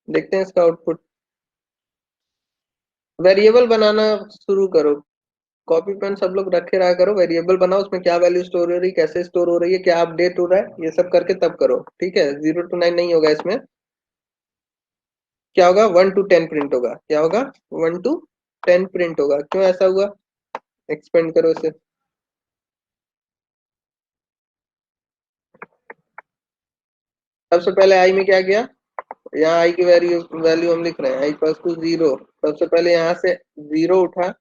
देखते हैं इसका आउटपुट। वेरिएबल बनाना शुरू करो, कॉपी पेन सब लोग रखे रहा करो, वेरिएबल बनाओ, उसमें क्या वैल्यू स्टोर हो रही है, कैसे स्टोर हो रही है, क्या अपडेट हो रहा है, ये सब करके तब करो, ठीक है। 0 to 9 नहीं होगा इसमें, क्या होगा 1 to 10 प्रिंट होगा, क्या होगा 1 to 10 प्रिंट होगा, क्यों ऐसा हुआ, एक्सपेंड करो इसे। सबसे पहले आई में क्या किया, यहाँ आई की वैल्यू वैल्यू हम लिख रहे हैं, आई इक्वल टू 0, सबसे पहले यहाँ से 0 उठा,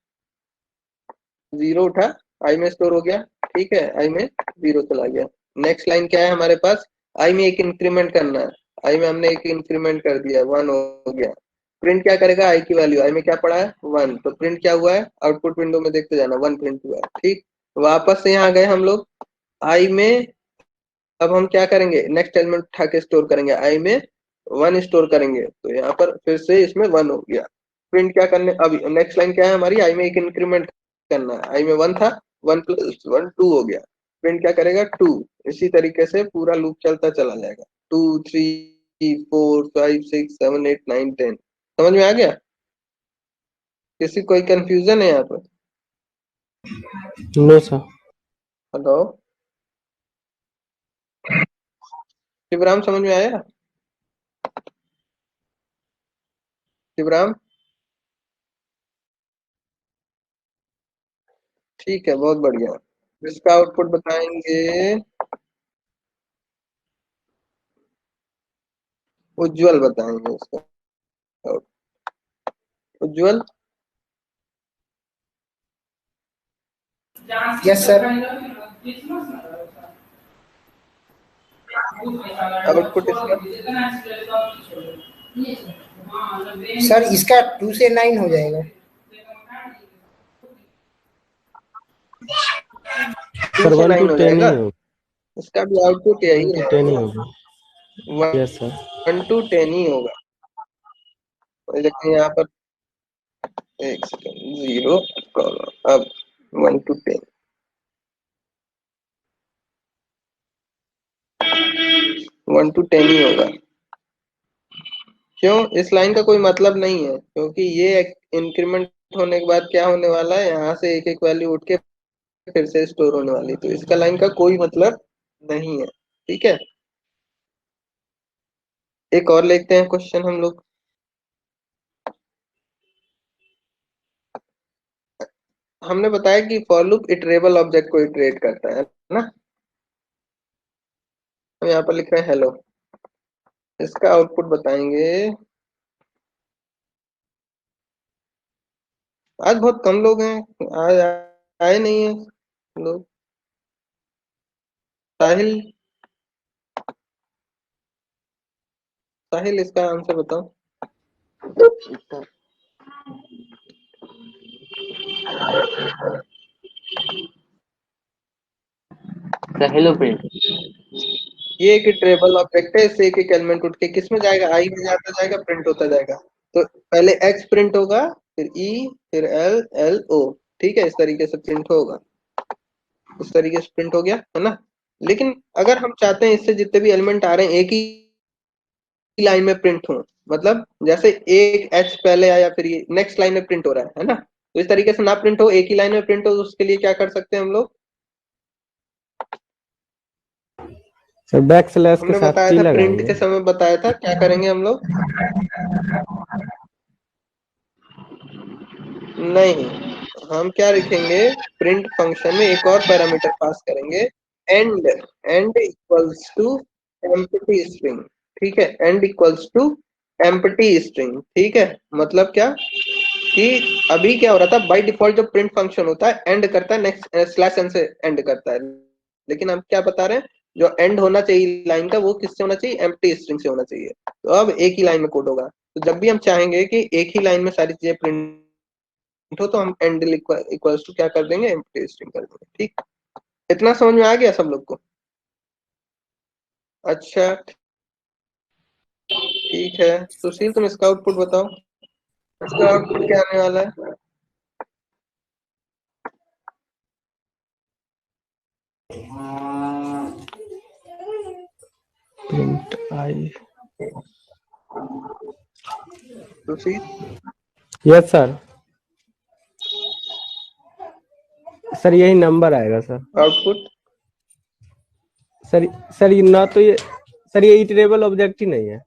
0 उठा, आई में स्टोर हो गया, ठीक है, आई में 0 चला गया। नेक्स्ट लाइन क्या है हमारे पास, आई में एक इंक्रीमेंट करना है, आई में हमने एक इंक्रीमेंट कर दिया 1 हो गया, प्रिंट क्या करेगा, आई की वैल्यू, आई में क्या पड़ा है 1, तो प्रिंट क्या हुआ है, आउटपुट विंडो में देखते जाना 1 प्रिंट हुआ है, ठीक। वापस से यहाँ गए हम लोग, आई में अब हम क्या करेंगे, नेक्स्ट एलिमेंट उठा के स्टोर करेंगे, आई में 1 स्टोर करेंगे, तो यहाँ पर फिर से इसमें 1 हो गया, प्रिंट क्या करने, अभी नेक्स्ट लाइन क्या है हमारी, आई में एक इंक्रीमेंट करना है, आई में 1 था, 1 प्लस 1 2 हो गया, प्रिंट क्या करेगा 2, इसी तरीके से पूरा लूप चलता चला जाएगा, 2 3 4 5 6 7 8 9 10, समझ में आ गया, किसी कोई कंफ्यूजन है यहाँ पर, नो सर। हेलो शिवराम, समझ में आया, शिवराम, ठीक है, बहुत बढ़िया। इसका आउटपुट बताएंगे, उज्जवल बताएंगे इसका आउटपुट, उज्जवल, यस सर। आउटपुट इसका सर इसका 2 से 9 हो जाएगा। 2 सर से 1 to 9 हो 10 जाएगा। ही होगा। इसका भी आउटपुट 1 यही to 10 ही रहेगा, होगा। Yes sir. 1 to 10 ही होगा। लेकिन यहाँ पर एक सेकंड, 0 अब 1 to 10, 1 to 10 ही होगा। क्यों? इस लाइन का कोई मतलब नहीं है, क्योंकि ये इंक्रीमेंट होने के बाद क्या होने वाला है, यहाँ से एक एक वैल्यू उठ के फिर से स्टोर होने वाली, तो इसका लाइन का कोई मतलब नहीं है। ठीक है, एक और लेते हैं क्वेश्चन हम लोग। हमने बताया कि फॉर लूप इटरेबल ऑब्जेक्ट को इटरेट करता है ना। हम यहाँ पर लिख रहे हैं हेलो, इसका आउटपुट बताएंगे। आज बहुत कम लोग हैं, आज आए नहीं है लोग। साहिल, साहिल इसका आंसर बताओ। Hello print. ये एक ट्रेबल ऑब्जेक्ट है, इससे एक एक एलिमेंट उठ के किस में जाएगा, आई में जाता जाएगा, प्रिंट होता जाएगा। तो पहले एक्स प्रिंट होगा, फिर ई, फिर एल, एल ओ। ठीक है, इस तरीके से प्रिंट होगा, इस तरीके से प्रिंट हो गया है ना। लेकिन अगर हम चाहते हैं इससे जितने भी एलिमेंट आ रहे हैं एक ही लाइन में प्रिंट हो, मतलब जैसे एक एच पहले आया फिर ये नेक्स्ट लाइन में प्रिंट हो रहा है ना, तो इस तरीके से ना प्रिंट हो, एक ही लाइन में प्रिंट हो, तो उसके लिए क्या कर सकते हैं हम लोग। सर बैक स्लैश के हमने साथ बताया टी था, प्रिंट लगाएंगे। के समय बताया था क्या करेंगे हम लोग। नहीं, हम क्या लिखेंगे, प्रिंट फंक्शन में एक और पैरामीटर पास करेंगे, end, end equals to empty string. ठीक है, end equals to empty string. ठीक है, मतलब क्या कि अभी क्या हो रहा था, बाय डिफॉल्ट जो प्रिंट फंक्शन होता है एंड करता है, नेक्स्ट स्लैश एन से एंड करता है। लेकिन हम क्या बता रहे हैं, जो एंड होना चाहिए लाइन का वो किससे होना चाहिए, एम्प्टी स्ट्रिंग से होना चाहिए। तो अब एक ही लाइन में कोड होगा, तो जब भी हम चाहेंगे कि एक ही लाइन में सारी चीजें प्रिंट हो, तो हम एंड इक्वल्स टू क्या कर देंगे, एम्प्टी स्ट्रिंग कर देंगे। ठीक, इतना समझ में आ गया सब लोग को? अच्छा ठीक है, सुशील तुम इसका आउटपुट बताओ, इसका आउटपुट क्या आने वाला है। Print I. Sushil, yes sir. Sir यही नंबर आएगा सर। आउटपुट सर सर ये ना तो ये सर ये इटरेबल ऑब्जेक्ट ही नहीं है।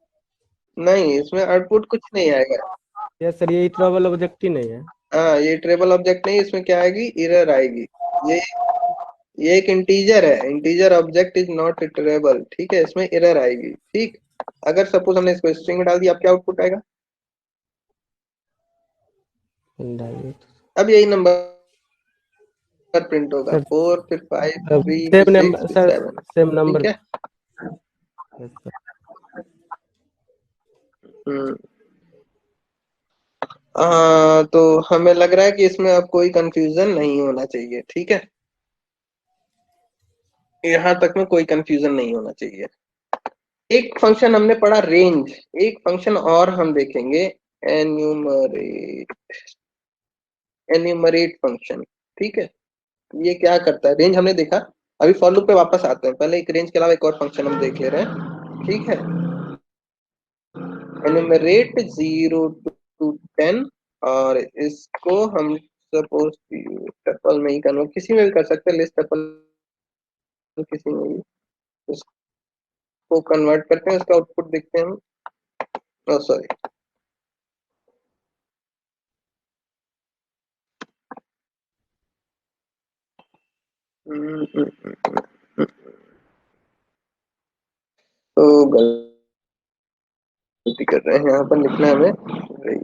नहीं, इसमें आउटपुट कुछ नहीं आएगा। यस सर ये इटरेबल ऑब्जेक्ट ही नहीं है। हाँ, ये ट्रेबल ऑब्जेक्ट नहीं, इसमें क्या आएगी, एरर आएगी। ये ये एक इंटीजर है, integer object is not iterable. ठीक है, इसमें एरर आएगी। ठीक, अगर सपोज हमने इसको स्ट्रिंग में डाल दिया, अब क्या आउटपुट आएगा, अब यही नंबर प्रिंट होगा, सर 4 फिर 5 3 फिर सेम 6 नंबर फिर सर, 7। Same number. ठीक है। Yes sir. हम्म, तो हमें लग रहा है कि इसमें अब कोई कंफ्यूजन नहीं होना चाहिए। ठीक है, यहाँ तक में कोई कंफ्यूजन नहीं होना चाहिए। एक फंक्शन हमने पढ़ा रेंज, एक फंक्शन और हम देखेंगे, एन्यूमरेट, एन्यूमरेट फंक्शन। ठीक है, ये क्या करता है, रेंज हमने देखा। अभी फॉर लूप पे वापस आते हैं, पहले एक रेंज के अलावा एक और फंक्शन हम देख ले रहे हैं। ठीक है, एन्यूमरेट 0 to 10, और इसको हम सपोज टपल में ही कन्वर्ट, किसी में भी कर सकते हैं, लिस्ट टपल किसी में भी, उसको कन्वर्ट करते हैं, उसका आउटपुट देखते हैं हम। सॉरी, तो गलती कर रहे हैं, यहाँ पर लिखना है हमें रेंज।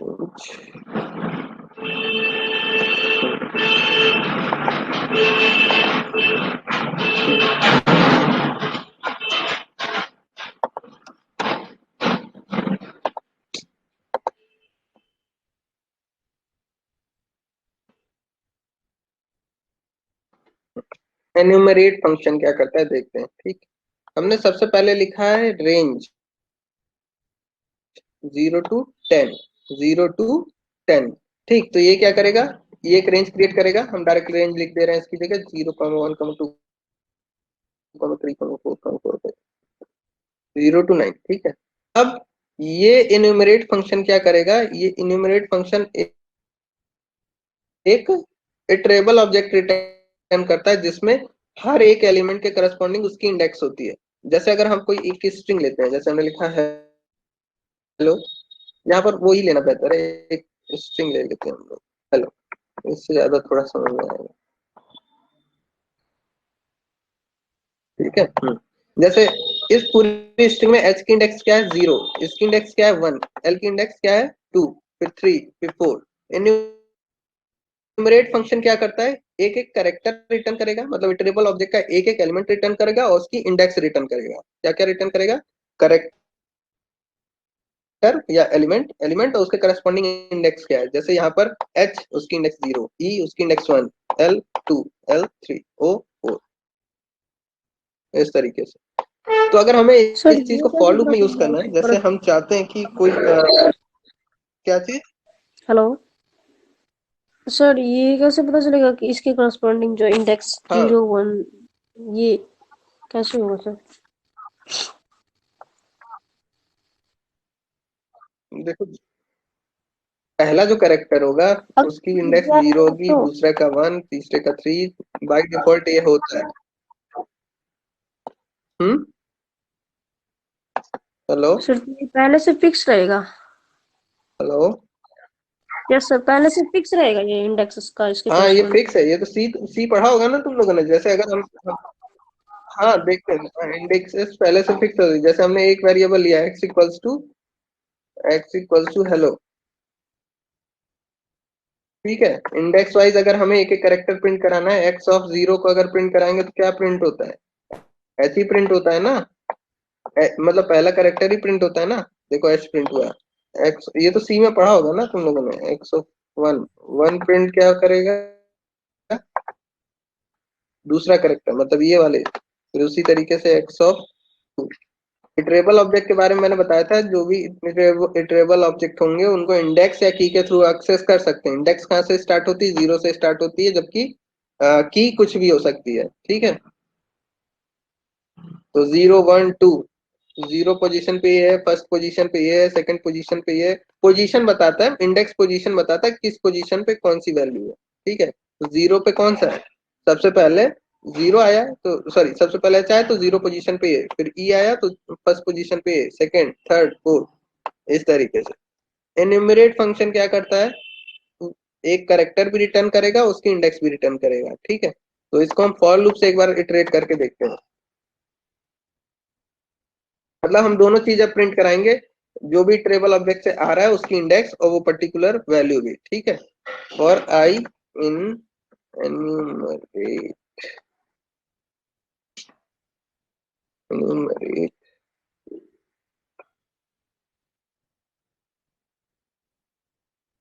एन्यूमरेट फंक्शन क्या करता है देखते हैं। ठीक, हमने सबसे पहले लिखा है रेंज 0 to 10, 0 to 10। ठीक, तो ये क्या करेगा, ये एक रेंज क्रिएट करेगा। हम डायरेक्ट रेंज लिख दे रहे हैं इसकी जगह 0,1, 2, 3, 4, 4, 0 to 9। ठीक है, अब ये इन्यूमरेट फंक्शन क्या करेगा, ये इन्यूमरेट फंक्शन एक इटरेबल ऑब्जेक्ट रिटर्न करता है जिसमें हर एक एलिमेंट के करस्पॉन्डिंग उसकी इंडेक्स होती है। जैसे अगर हम कोई एक स्ट्रिंग लेते हैं, जैसे हमने लिखा है हेलो, यहाँ पर वो ही लेना बेहतर है, एक स्ट्रिंग ले लेते हैं हम लोग हेलो, इससे ज्यादा थोड़ा समझ में आएगा। ठीक है, जैसे इस पूरी स्ट्रिंग में h की इंडेक्स क्या है 0, इसकी इंडेक्स क्या है 1, l की इंडेक्स क्या है 2, फिर 3, फिर 4। इन्यूमरेट फंक्शन क्या करता है, एक एक कैरेक्टर रिटर्न करेगा, मतलब इटरेबल ऑब्जेक्ट का एक एक एलिमेंट रिटर्न करेगा और उसकी इंडेक्स रिटर्न करेगा। क्या क्या रिटर्न करेगा, करेक्टर या एलिमेंट, एलिमेंट और उसके करस्पॉन्डिंग इंडेक्स क्या है। जैसे यहाँ पर h उसकी इंडेक्स 0, e उसकी इंडेक्स 1, l 2, l 3, o 4, इस तरीके से। तो अगर हमें इस सर चीज ये को कैसे फॉर लूप पता में यूज करना है, चलेगा जैसे हम चाहते हैं कि कोई क्या चीज, हेलो सर ये कैसे पता चलेगा कि इसके करस्पॉन्डिंग जो इंडेक्स हाँ 0, 1 ये कैसे होगा सर? देखो, पहला जो कैरेक्टर होगा उसकी अगर इंडेक्स दिया 0 है होगी, तो दूसरे का 1, तीसरे का 3। बाय डिफॉल्ट ये होता है। हम्म, हेलो सर ये पहले से फिक्स रहेगा? हेलो, यस सर, पहले से फिक्स रहेगा ये इंडेक्स का इसके हाँ ये करस्पॉन्डिंग? फिक्स है, ये तो सी पढ़ा होगा ना तुम लोगों ने। जैसे अगर हाँ देखते हैं, इंडेक्सेस पहले से फिक्स होगी। जैसे हमने एक वेरिएबल लिया x इक्वल्स टू हेलो, ठीक है। इंडेक्स वाइज अगर हमें एक एक कैरेक्टर प्रिंट कराना है, x ऑफ 0 को अगर प्रिंट कराएंगे तो क्या प्रिंट होता है, h ही प्रिंट होता है ना, मतलब पहला कैरेक्टर ही प्रिंट होता है ना। देखो h प्रिंट हुआ, x ये तो सी में पढ़ा होगा ना तुम लोगों ने। x ऑफ 1, 1 प्रिंट क्या करेगा, दूसरा कैरेक्टर, मतलब ये वाले। फिर उसी तरीके से x ऑफ 2। इटरेबल ऑब्जेक्ट के बारे में मैंने बताया था, जो भी इटरेबल ऑब्जेक्ट होंगे उनको इंडेक्स या की के थ्रू एक्सेस कर सकते हैं। इंडेक्स कहाँ से स्टार्ट होती है, 0 से स्टार्ट होती है, जबकि की कुछ भी हो सकती है। ठीक है, तो 0 1 2, 0 पोजीशन पे ये है, फर्स्ट पोजीशन पे ये है, सेकंड पोजीशन पे ये है। पोजीशन बताता है, इंडेक्स पोजीशन बताता है किस पोजीशन पे कौन सी वैल्यू है। ठीक है, तो 0 पे कौन सा है, सबसे पहले 0 आया तो सॉरी, सबसे पहले एच आया तो 0 पोजीशन पे ये, फिर ई आया तो फर्स्ट पोजीशन पे ये, सेकंड, थर्ड, फोर्थ, इस तरीके से। एन्यूमरेट फंक्शन क्या करता है, एक कैरेक्टर भी रिटर्न करेगा, उसकी इंडेक्स भी रिटर्न करेगा। ठीक है, तो इसको हम फॉर लूप से एक बार इटरेट करके देखते हैं। मतलब हम दोनों चीजें प्रिंट कराएंगे, जो भी ट्रेबल ऑब्जेक्ट से आ रहा है उसकी इंडेक्स और वो पर्टिकुलर वैल्यू भी। ठीक है, for I in enumerate, enumerate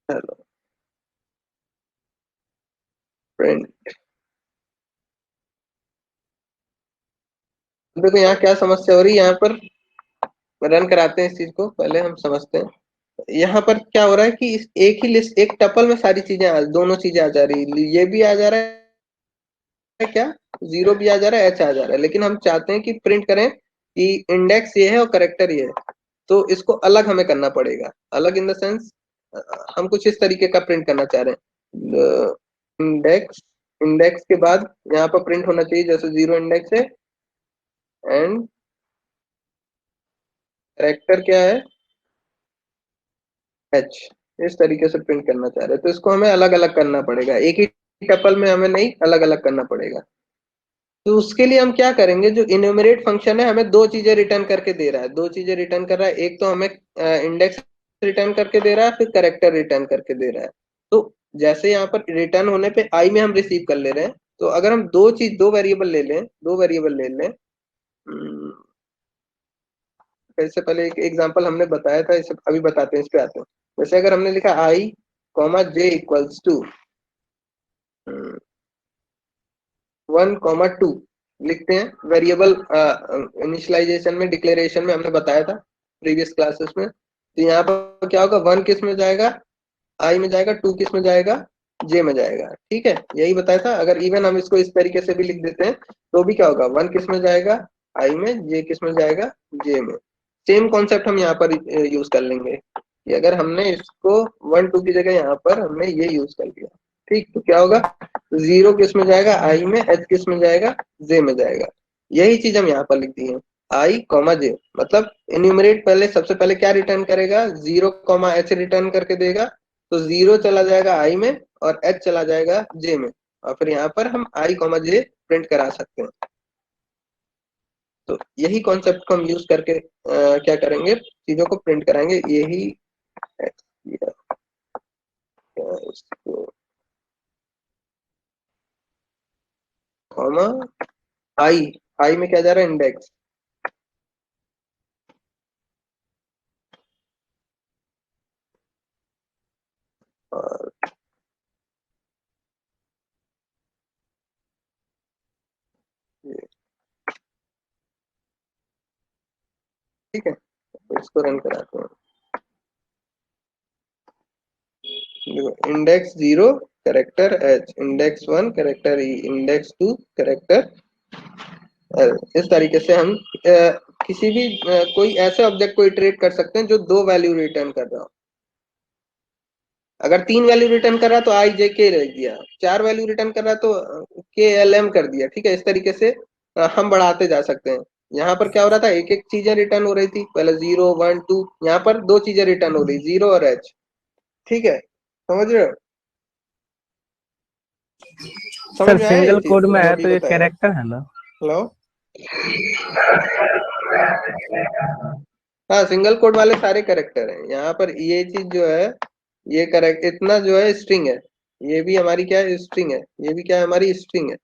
hello print. देखो यहाँ क्या समस्या हो रही है, यहाँ पर रन कराते हैं इस चीज को, पहले हम समझते हैं। यहाँ पर क्या हो रहा है कि इस एक ही लिस्ट, एक टपल में सारी चीजें दोनों चीजें आ जा रही है, ये भी आ जा रहा है क्या, 0 भी आ जा रहा है, h आ जा रहा है, लेकिन हम चाहते हैं कि प्रिंट करें कि इंडेक्स ये है और करेक्टर ये है। तो इसको अलग हमें करना पड़ेगा, अलग इन द सेंस हम कुछ इस तरीके का प्रिंट करना चाह रहे हैं। इंडेक्स, इंडेक्स के बाद यहाँ पर प्रिंट होना चाहिए जैसे 0 इंडेक्स है, एंड करेक्टर क्या है h, इस तरीके से प्रिंट करना चाह रहे हैं। तो इसको हमें अलग अलग करना पड़ेगा, एक ही टपल में हमें नहीं, अलग अलग करना पड़ेगा। तो उसके लिए हम क्या करेंगे, जो इन्यूमरेट फंक्शन है हमें दो चीजें रिटर्न करके दे रहा है, दो चीजें रिटर्न कर रहा है। एक तो हमें इंडेक्स रिटर्न करके दे रहा है, फिर करेक्टर रिटर्न करके दे रहा है। तो जैसे यहाँ पर रिटर्न होने पे आई में हम रिसीव कर ले रहे हैं, तो अगर हम दो वेरिएबल ले लें, दो वेरिएबल ले लें, इससे पहले एक एग्जांपल हमने बताया था, इसे अभी बताते हैं, इस पे आते हैं। जैसे अगर हमने लिखा आई कॉमा जे इक्वल्स टू 1,2 लिखते हैं। वेरिएबल इनिशियलाइजेशन में, डिक्लेरेशन में हमने बताया था प्रीवियस क्लासेस में। तो यहाँ पर क्या होगा, 1 किस में जाएगा, आई में जाएगा, 2 किस में जाएगा, जे में जाएगा। ठीक है, यही बताया था। अगर इवन हम इसको इस तरीके से भी लिख देते हैं तो भी क्या होगा, 1 किस में जाएगा, आई में, जे किस में जाएगा, जे में। सेम कॉन्सेप्ट हम यहाँ पर यूज कर लेंगे कि अगर हमने इसको 1 2 की जगह यहाँ पर हमने ये यूज कर लिया, ठीक, तो क्या होगा, 0 किस में जाएगा, आई में, एच किस में जाएगा, जे में जाएगा। यही चीज हम यहाँ पर लिख दी है, आई कॉमा जे। मतलब इन्यूमरेट पहले, सबसे पहले क्या रिटर्न करेगा, 0 कॉमा एच रिटर्न करके देगा। तो 0 चला जाएगा आई में और एच चला जाएगा जे में, और फिर यहाँ पर हम आई कॉमा जे प्रिंट करा सकते हैं। तो यही कॉन्सेप्ट को हम यूज करके क्या करेंगे, चीजों को प्रिंट कराएंगे। यही इसको कॉमा आई, आई में क्या जा रहा है, इंडेक्स। और ये, ठीक है, तो इसको रन कराते हैं। देखो, index 0 character H, index 1 character E, index 2 character L. इस तरीके से हम किसी भी कोई ऐसे ऑब्जेक्ट को इटरेट कर सकते हैं जो 2 वैल्यू रिटर्न कर रहा हो। अगर 3 वैल्यू रिटर्न कर रहा तो आई जे के रह दिया, 4 वैल्यू रिटर्न कर रहा तो के एल एम कर दिया। ठीक है, इस तरीके से हम बढ़ाते जा सकते हैं। यहाँ पर क्या हो रहा था, एक एक चीजें रिटर्न हो रही थी, पहले 0 1 2, यहाँ पर 2 चीजें रिटर्न हो रही, 0 और एच। ठीक है, समझ रहे हो, समझ सर में आया ये सिंगल चीज कोड में जो है अभी तो ये बताया। कैरेक्टर है ना? हेलो, हाँ, सिंगल कोड वाले सारे कैरेक्टर हैं। यहाँ पर ये चीज जो है, ये करेक्ट इतना जो है स्ट्रिंग है, ये भी हमारी क्या है, स्ट्रिंग है, ये भी क्या है, हमारी स्ट्रिंग है।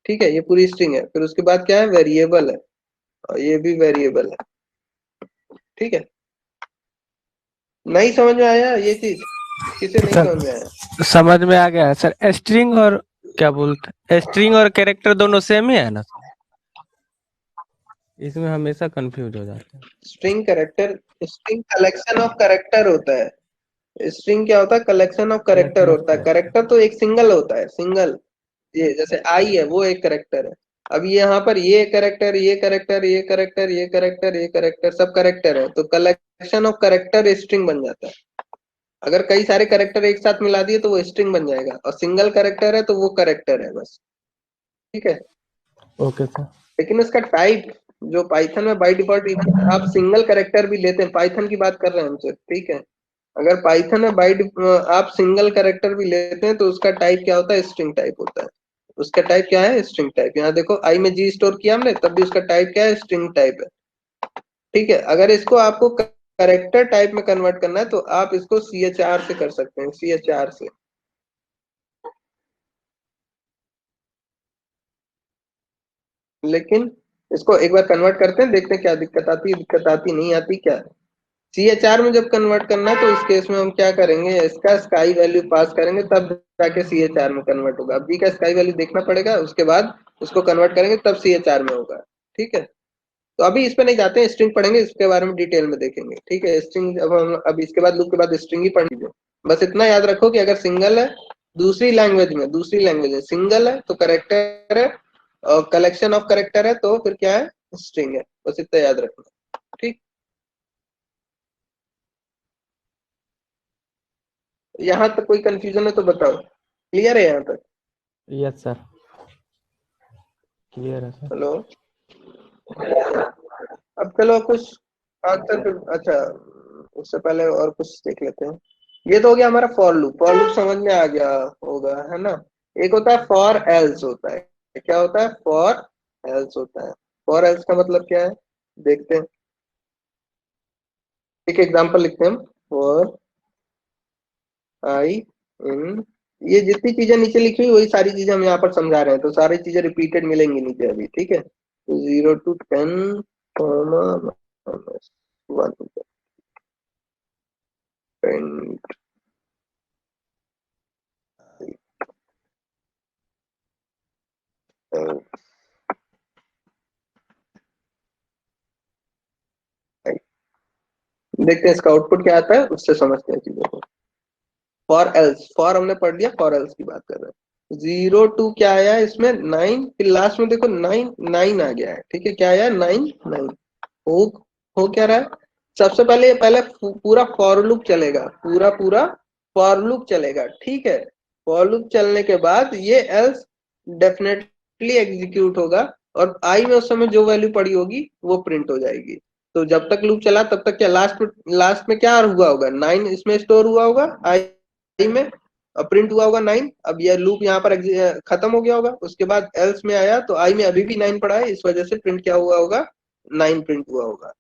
ठीक है, ये पूरी स्ट्रिंग है। फिर उसके बाद क्या है, वेरिएबल है, और ये भी वेरिएबल है। ठीक है, नहीं समझ में आया ये चीज, किसे नहीं समझ में आया? सर समझ में आ गया सर। स्ट्रिंग और क्या बोलते, स्ट्रिंग और कैरेक्टर दोनों सेम ही है ना? इसमें हमेशा कंफ्यूज हो जाते हैं। String character, string collection of character होता है। स्ट्रिंग क्या होता है, collection of character collection of होता है। कैरेक्टर। कैरेक्टर तो एक सिंगल होता है, सिंगल। ये जैसे आई है, वो एक कैरेक्टर है। अब यहाँ पर ये कैरेक्टर, ये कैरेक्टर, ये कैरेक्टर, ये कैरेक्टर, ये कैरेक्टर, सब कैरेक्टर है, तो कलेक्शन ऑफ कैरेक्टर स्ट्रिंग बन जाता है। अगर कई सारे कैरेक्टर एक साथ मिला दिए तो वो स्ट्रिंग बन जाएगा, और सिंगल कैरेक्टर है तो वो कैरेक्टर है बस। ठीक है, ओके सर। लेकिन उसका टाइप जो पाइथन में बाय डिफॉल्ट, इवन आप सिंगल कैरेक्टर भी लेते हैं, पाइथन की बात कर रहे हैं हम सिर्फ, ठीक है, अगर पाइथन में आप सिंगल कैरेक्टर भी लेते हैं तो उसका टाइप क्या होता है, स्ट्रिंग टाइप होता है। उसका टाइप क्या है, स्ट्रिंग टाइप। यहाँ देखो, आई में जी स्टोर किया हमने, तब भी उसका टाइप क्या है, स्ट्रिंग टाइप है। ठीक है, अगर इसको आपको कैरेक्टर टाइप में कन्वर्ट करना है तो आप इसको सी एच आर से कर सकते हैं, सी एच आर से। लेकिन इसको एक बार कन्वर्ट करते हैं, देखते हैं क्या दिक्कत आती है, दिक्कत आती नहीं आती क्या। सी एच आर में जब कन्वर्ट करना है तो इस केस में हम क्या करेंगे, इसका स्काई वैल्यू पास करेंगे, तब जाके सी एच आर में कन्वर्ट होगा। बी का स्काई वैल्यू देखना पड़ेगा, उसके बाद उसको कन्वर्ट करेंगे, तब सी एच आर में होगा। ठीक है, तो अभी इस पे नहीं जाते हैं, स्ट्रिंग पढ़ेंगे, इसके बारे में डिटेल में देखेंगे। ठीक है, स्ट्रिंग अब हम अब इसके बाद लूप के बाद स्ट्रिंग ही पढ़ लीजिए। बस इतना याद रखो कि अगर सिंगल है, दूसरी लैंग्वेज है, सिंगल है तो करेक्टर है, और कलेक्शन ऑफ करेक्टर है तो फिर क्या है, स्ट्रिंग है। बस इतना याद रखना। ठीक, यहाँ तक कोई कंफ्यूजन है तो बताओ, क्लियर है यहाँ तक? यस सर, क्लियर है सर। हेलो, अब चलो कुछ आंसर अच्छा, उससे पहले और कुछ देख लेते हैं। ये तो हो गया हमारा फॉर लूप। फॉर लूप समझ में आ गया होगा, है ना? एक होता है फॉर एल्स होता है। क्या होता है, फॉर एल्स होता है। फॉर एल्स का मतलब क्या है, देखते हैं, एक एग्जांपल लिखते हैं हम। फॉर आई इन, ये जितनी चीजें नीचे लिखी हुई वही सारी चीजें हम यहाँ पर समझा रहे हैं, तो सारी चीजें रिपीटेड मिलेंगी नीचे अभी। ठीक है, तो 0 to 10 1 10, देखते हैं इसका आउटपुट क्या आता है, उससे समझते हैं चीजों को। फॉर एल्स, फॉर हमने पढ़ लिया, फॉर एल्स की बात कर रहे हैं। 0 2 क्या आया है इसमें, 9, फिर लास्ट में देखो 9 9 आ गया है, ठीक है, क्या आया, 9 9। हो हो क्या रहा है, सबसे पहले पहले पूरा फॉर लूप चलेगा, पूरा पूरा फॉर लूप चलेगा, ठीक है। फॉर लूप चलने के बाद ये एल्स डेफिनेटली एग्जीक्यूट होगा, और आई में उस समय जो वैल्यू पड़ी होगी वो प्रिंट हो जाएगी। तो जब तक लूप चला तब तक क्या, लास्ट में क्या हुआ होगा, 9 इसमें स्टोर हुआ होगा आई में, प्रिंट हुआ होगा 9। अब यह लूप यहाँ पर खत्म हो गया होगा, उसके बाद एल्स में आया तो आई में अभी भी 9 पड़ा है, इस वजह से प्रिंट क्या हुआ होगा, 9 प्रिंट हुआ होगा,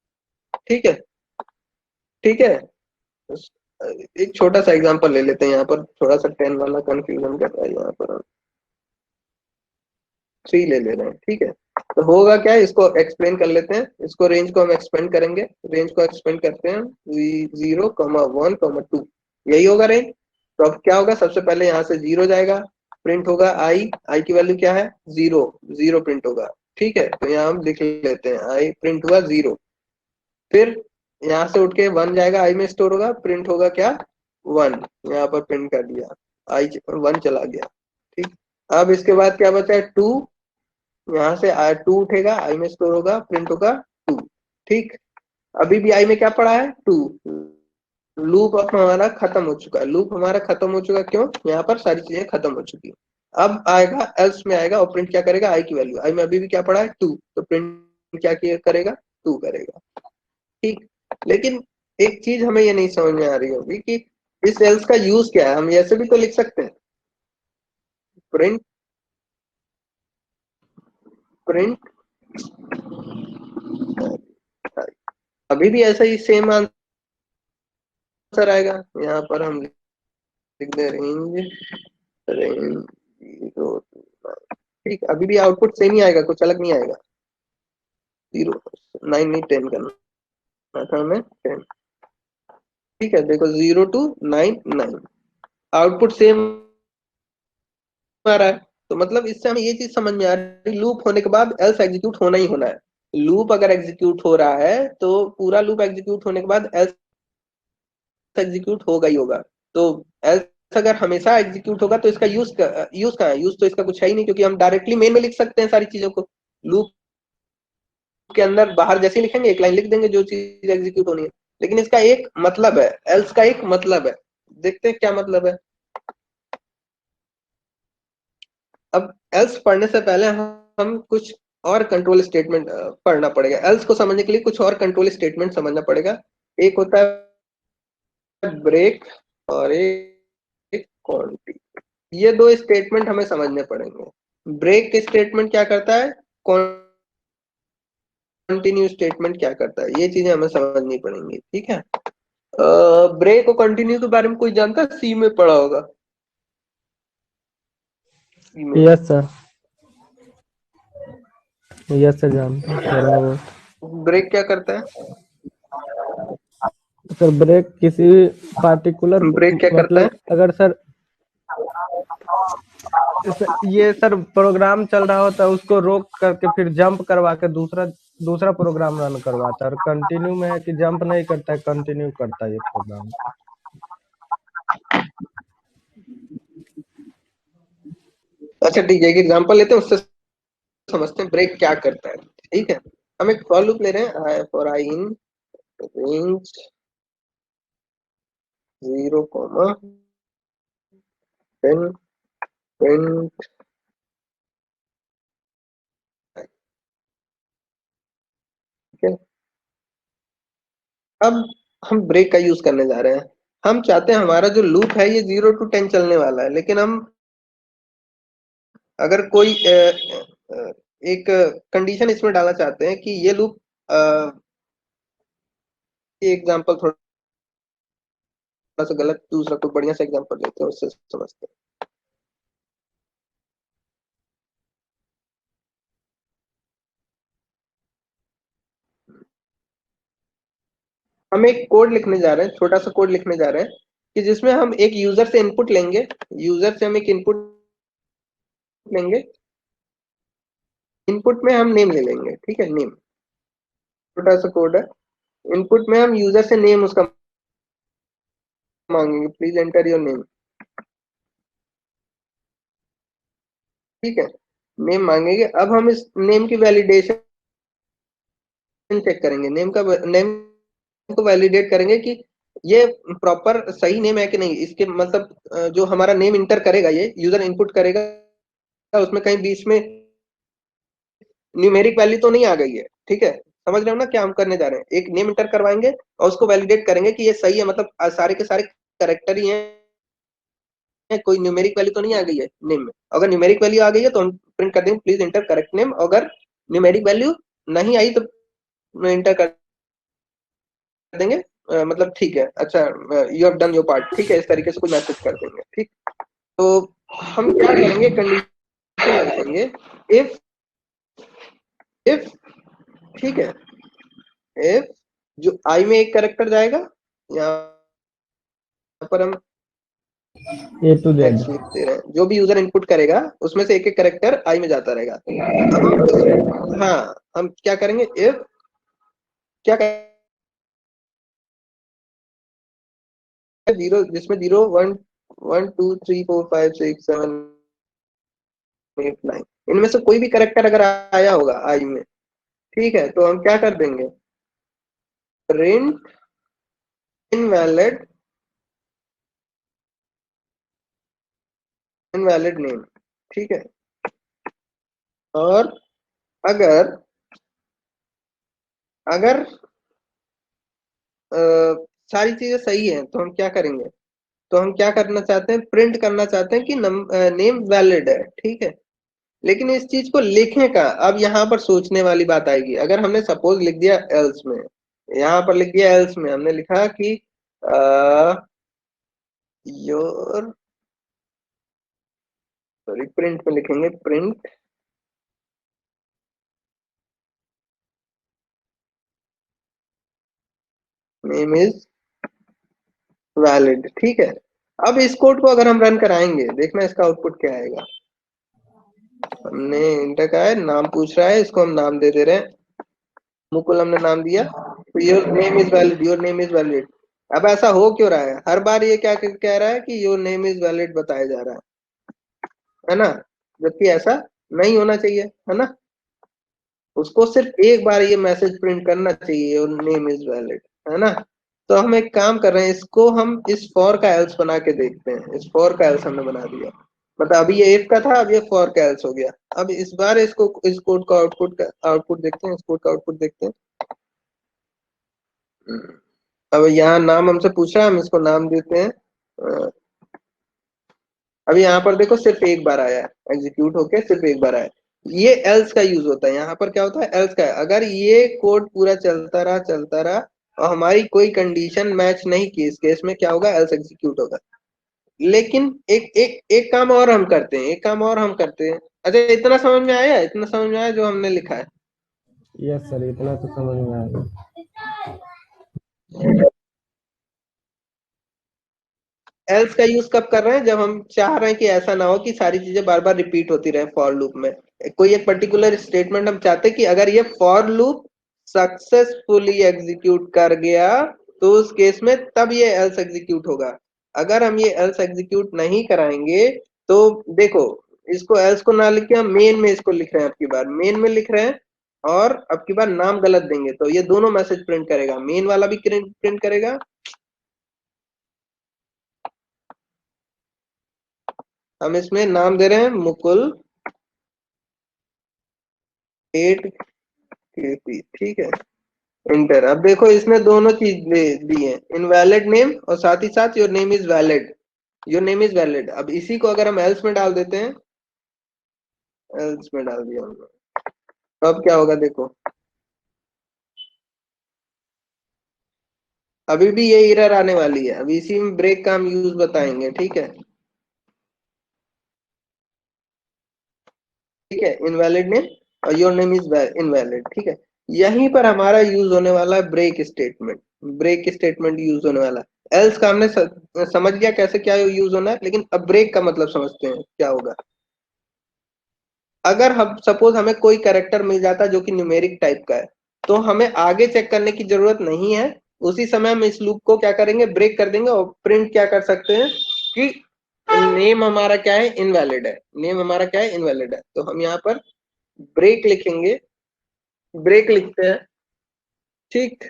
ठीक है। ठीक है, एक छोटा सा एग्जांपल ले लेते हैं, यहाँ पर थोड़ा सा 10 वाला कंफ्यूजन कर रहा है, यहाँ पर 3 ले ले रहे हैं, ठीक है। तो होगा क्या, इसको एक्सप्लेन कर लेते हैं, इसको रेंज को हम एक्सपेंड करेंगे, रेंज को एक्सपेंड करते हैं 0,1,2, यही होगा रेंज। तो अब क्या होगा, सबसे पहले यहाँ से 0 जाएगा, प्रिंट होगा आई, आई की वैल्यू क्या है, 0, 0 प्रिंट होगा, ठीक है। तो यहाँ हम लिख लेते हैं आई प्रिंट हुआ 0, फिर यहाँ से उठ के 1 जाएगा, आई में स्टोर होगा, प्रिंट होगा क्या, 1, यहाँ पर प्रिंट कर दिया, आई 1 चला गया, ठीक। अब इसके बाद क्या बचा है, 2, यहाँ से 2 उठेगा, आई में स्टोर होगा, प्रिंट होगा 2, ठीक। अभी भी आई में क्या पड़ा है, 2। लूप अब हमारा खत्म हो चुका है, लूप हमारा खत्म हो चुका, क्यों, यहाँ पर सारी चीजें खत्म हो चुकी। अब आएगा एल्स में आएगा, और प्रिंट क्या करेगा, आई की वैल्यू, आई में अभी भी क्या पड़ा है, 2, तो प्रिंट क्या करेगा, 2 करेगा, ठीक। लेकिन एक चीज हमें ये नहीं समझ में आ रही होगी कि इस एल्स का यूज क्या है, हम ऐसे भी तो लिख सकते हैं, प्रिंट प्रिंट अभी भी ऐसा ही सेम आंसर आएगा। यहाँ पर हम लिख दे रेंज रेंज 0 to 9, ठीक, अभी भी आउटपुट सेम ही आएगा, कुछ अलग नहीं आएगा। 0 9 नहीं 10 करना था हमें, 10, ठीक है। देखो 0 to 9 9, आउटपुट सेम आ रहा है। तो मतलब इससे हमें ये चीज समझ में आ रही है, लूप होने के बाद एल्स एग्जीक्यूट होना ही होना है। लूप अगर एग्जीक्यूट हो रहा है तो पूरा लूप एग्जीक्यूट होने के बाद एल्स एग्जीक्यूट होगा ही होगा। तो एल्स अगर हमेशा एग्जीक्यूट होगा तो इसका यूज कहाँ है, यूज तो इसका कुछ है ही नहीं, क्योंकि हम डायरेक्टली मेन में लिख सकते हैं सारी चीजों को। लूप के अंदर बाहर जैसे ही लिखेंगे एक लाइन लिख देंगे जो चीज एग्जीक्यूट होनी है, लेकिन इसका एक मतलब है, एल्स का एक मतलब है। देखते हैं क्या मतलब है। अब एल्स पढ़ने से पहले हम कुछ और कंट्रोल स्टेटमेंट पढ़ना पड़ेगा। एल्स को समझने के लिए कुछ और कंट्रोल स्टेटमेंट समझना पड़ेगा। एक होता है ब्रेक और एक कॉन्टी, ये दो स्टेटमेंट हमें समझने पड़ेंगे। ब्रेक स्टेटमेंट क्या करता है, कंटिन्यू स्टेटमेंट क्या करता है, ये चीजें हमें समझनी पड़ेंगी, ठीक है। ब्रेक और कंटिन्यू के बारे में कोई जानता है, सी में पढ़ा होगा, सी में। यस सर, यस सर, जानता हूँ थोड़ा बहुत। ब्रेक क्या करता है, सर ब्रेक किसी पार्टिकुलर, ब्रेक क्या करता है, मतलब अगर सर ये सर प्रोग्राम चल रहा होता है उसको रोक करके फिर जंप करवा के दूसरा दूसरा प्रोग्राम रन करवाता है, और कंटिन्यू में है कि जंप नहीं करता है, कंटिन्यू करता है ये प्रोग्राम। अच्छा ठीक है, एक एग्जांपल लेते हैं, उससे समझते हैं ब्रेक क्या करता है, ठीक है। हम एक फॉर लूप ले रहे हैं, I for I in range 0, 10 print, ठीक है। अब हम ब्रेक का यूज करने जा रहे हैं। हम चाहते हैं हमारा जो लूप है ये 0 to 10 चलने वाला है, लेकिन हम अगर कोई एक कंडीशन इसमें डालना चाहते हैं कि ये लूप, एग्जांपल थोड़ा सा गलत, दूसरा कोई बढ़िया सा एग्जांपल लेते हैं, उससे समझते हैं। हम एक कोड लिखने जा रहे हैं, छोटा सा कोड लिखने जा रहे हैं कि जिसमें हम एक यूजर से इनपुट लेंगे, यूजर से हम एक इनपुट लेंगे, इनपुट में हम नेम ले लेंगे, ठीक है, नेम छोटा सा कोड है। इनपुट में हम यूजर से नेम उसका मांगेंगे, प्लीज एंटर योर नेम, ठीक है, नेम मांगेंगे। अब हम इस नेम की वैलिडेशन चेक करेंगे, नेम को वैलिडेट करेंगे कि ये प्रॉपर सही नेम है कि नहीं। इसके मतलब जो हमारा नेम इंटर करेगा, ये यूजर इनपुट करेगा, उसमें कहीं बीच में न्यूमेरिक वैल्यू तो नहीं आ गई है, ठीक है। समझ रहे हो ना क्या हम करने जा रहे हैं? एक नेम इंटर करवाएंगे और उसको वैलिडेट करेंगे कि ये सही है, मतलब सारे के सारे करेक्टर ही हैं, कोई न्यूमेरिक वैल्यू तो नहीं आ गई है नेम में। अगर न्यूमेरिक वैल्यू आ गई है तो हम प्रिंट कर देंगे प्लीज इंटर करेक्ट नेम। अगर न्यूमेरिक वैल्यू नहीं आई तो इंटर कर देंगे मतलब ठीक है, अच्छा, you have done your part, ठीक है, इस तरीके से कोई मैसेज कर देंगे, ठीक। तो हम क्या करेंगे, कंडीशन लिखेंगे इफ इफ ठीक है, इफ जो आई में एक कैरेक्टर जाएगा, यहाँ पर हम ए टू जेड। टेक्स्ट लिखते रहे, जो भी यूजर इनपुट करेगा उसमें से एक एक कैरेक्टर आई में जाता रहेगा। हाँ, हम क्या करेंगे, इफ क्या करेंगे, जीरो, जिसमें 0 1 1 2 3 4 5 6 7 8 9, इनमें से कोई भी कैरेक्टर अगर आया होगा आई में, ठीक है, तो हम क्या कर देंगे, प्रिंट इनवैलिड इनवैलिड नेम, ठीक है। और अगर अगर सारी चीजें सही हैं तो हम क्या करेंगे, तो हम क्या करना चाहते हैं, प्रिंट करना चाहते हैं कि नेम वैलिड है, ठीक है। लेकिन इस चीज को लिखें का, अब यहाँ पर सोचने वाली बात आएगी। अगर हमने सपोज लिख दिया एल्स में, यहाँ पर लिख दिया एल्स में, हमने लिखा कि योर, सॉरी, प्रिंट में लिखेंगे, प्रिंट नेम इज वैलिड, ठीक है। अब इस कोड को अगर हम रन कराएंगे, देखना इसका आउटपुट क्या आएगा। हमने इंटर का है, नाम पूछ रहा है, इसको हम नाम दे दे रहे हैं, मुकुल हमने नाम दिया, तो your name is valid, your name is valid. अब ऐसा हो क्यों रहा है, हर बार ये क्या कह रहा है कि योर नेम इज वैलिड बताया जा रहा है ना, जबकि ऐसा नहीं होना चाहिए, है ना। उसको सिर्फ एक बार ये मैसेज प्रिंट करना चाहिए, योर नेम इज वैलिड, है ना। तो हम एक काम कर रहे हैं, इसको हम इस फॉर का एल्स बना के देखते हैं। इस फॉर का एल्स हमने बना दिया, मतलब अभी ये इफ का था, अब ये फॉर का एल्स हो गया। अब इस बार इसको, इस कोड का आउटपुट देखते हैं, इस कोड का आउटपुट देखते हैं। अब यहाँ नाम हमसे पूछ रहा है, हम इसको नाम देते हैं। अभी यहाँ पर देखो सिर्फ एक बार आया है, एग्जीक्यूट होके सिर्फ एक बार आया है। ये एल्स का यूज होता है, यहाँ पर क्या होता है, एल्स का है। अगर ये कोड पूरा चलता रहा और हमारी कोई कंडीशन मैच नहीं की, इस केस में क्या होगा, एल्स एग्जीक्यूट होगा। लेकिन एक एक एक काम और हम करते हैं, एक काम और हम करते हैं। अच्छा, इतना समझ में आया, इतना समझ में आया जो हमने लिखा है? यस सर, इतना तो समझ में आया। एल्स का यूज कब कर रहे हैं, जब हम चाह रहे हैं कि ऐसा ना हो कि सारी चीजें बार बार रिपीट होती रहे फॉर लूप में। कोई एक पर्टिकुलर स्टेटमेंट हम चाहते हैं कि अगर ये फॉर लूप सक्सेसफुली एग्जीक्यूट कर गया तो उस केस में तब ये एल्स एग्जीक्यूट होगा। अगर हम ये एल्स एग्जीक्यूट नहीं कराएंगे तो देखो, इसको एल्स को ना लिख के हम मेन में इसको लिख रहे हैं, अब की बार मेन में लिख रहे हैं और अब की बार नाम गलत देंगे तो ये दोनों मैसेज प्रिंट करेगा, मेन वाला भी प्रिंट करेगा। हम इसमें नाम दे रहे हैं मुकुल 8 ठीक है, इंटर। अब देखो इसने दोनों चीज दी है, इनवैलिड नेम और साथ ही साथ your name is valid, your name is valid. अब इसी को अगर हम एल्स में डाल देते हैं, एल्स में डाल दिया हमने, तो अब क्या होगा देखो, अभी भी ये एरर आने वाली है। अब इसी में ब्रेक का हम यूज बताएंगे, ठीक है, ठीक है, इनवैलिड नेम और योर नेम इज इनवैलिड, ठीक है। यहीं पर हमारा यूज होने वाला है break statement, break statement use होने वाला है। एल्स का हमने समझ गया कैसे क्या यूज होना है, लेकिन अब ब्रेक का मतलब समझते हैं क्या होगा। अगर हम सपोज हमें कोई कैरेक्टर मिल जाता है जो कि न्यूमेरिक टाइप का है, तो हमें आगे चेक करने की जरूरत नहीं है। उसी समय हम इस लूप को क्या करेंगे, ब्रेक कर देंगे और प्रिंट क्या कर सकते हैं कि नेम हमारा क्या है, इनवैलिड है। नेम हमारा क्या है, इनवैलिड है। तो हम यहाँ पर ब्रेक लिखेंगे, ब्रेक लिखते हैं, ठीक।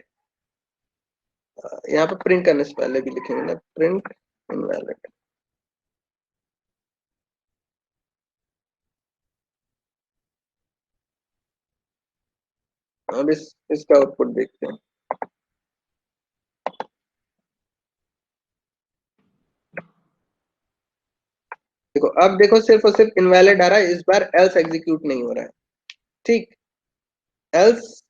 यहाँ पर प्रिंट करने से पहले भी लिखेंगे ना, प्रिंट इनवैलिड। अब इसका आउटपुट देखते हैं। देखो, अब देखो सिर्फ और सिर्फ इनवैलिड आ रहा है, इस बार एल्स एग्जीक्यूट नहीं हो रहा है, ठीक। एल्स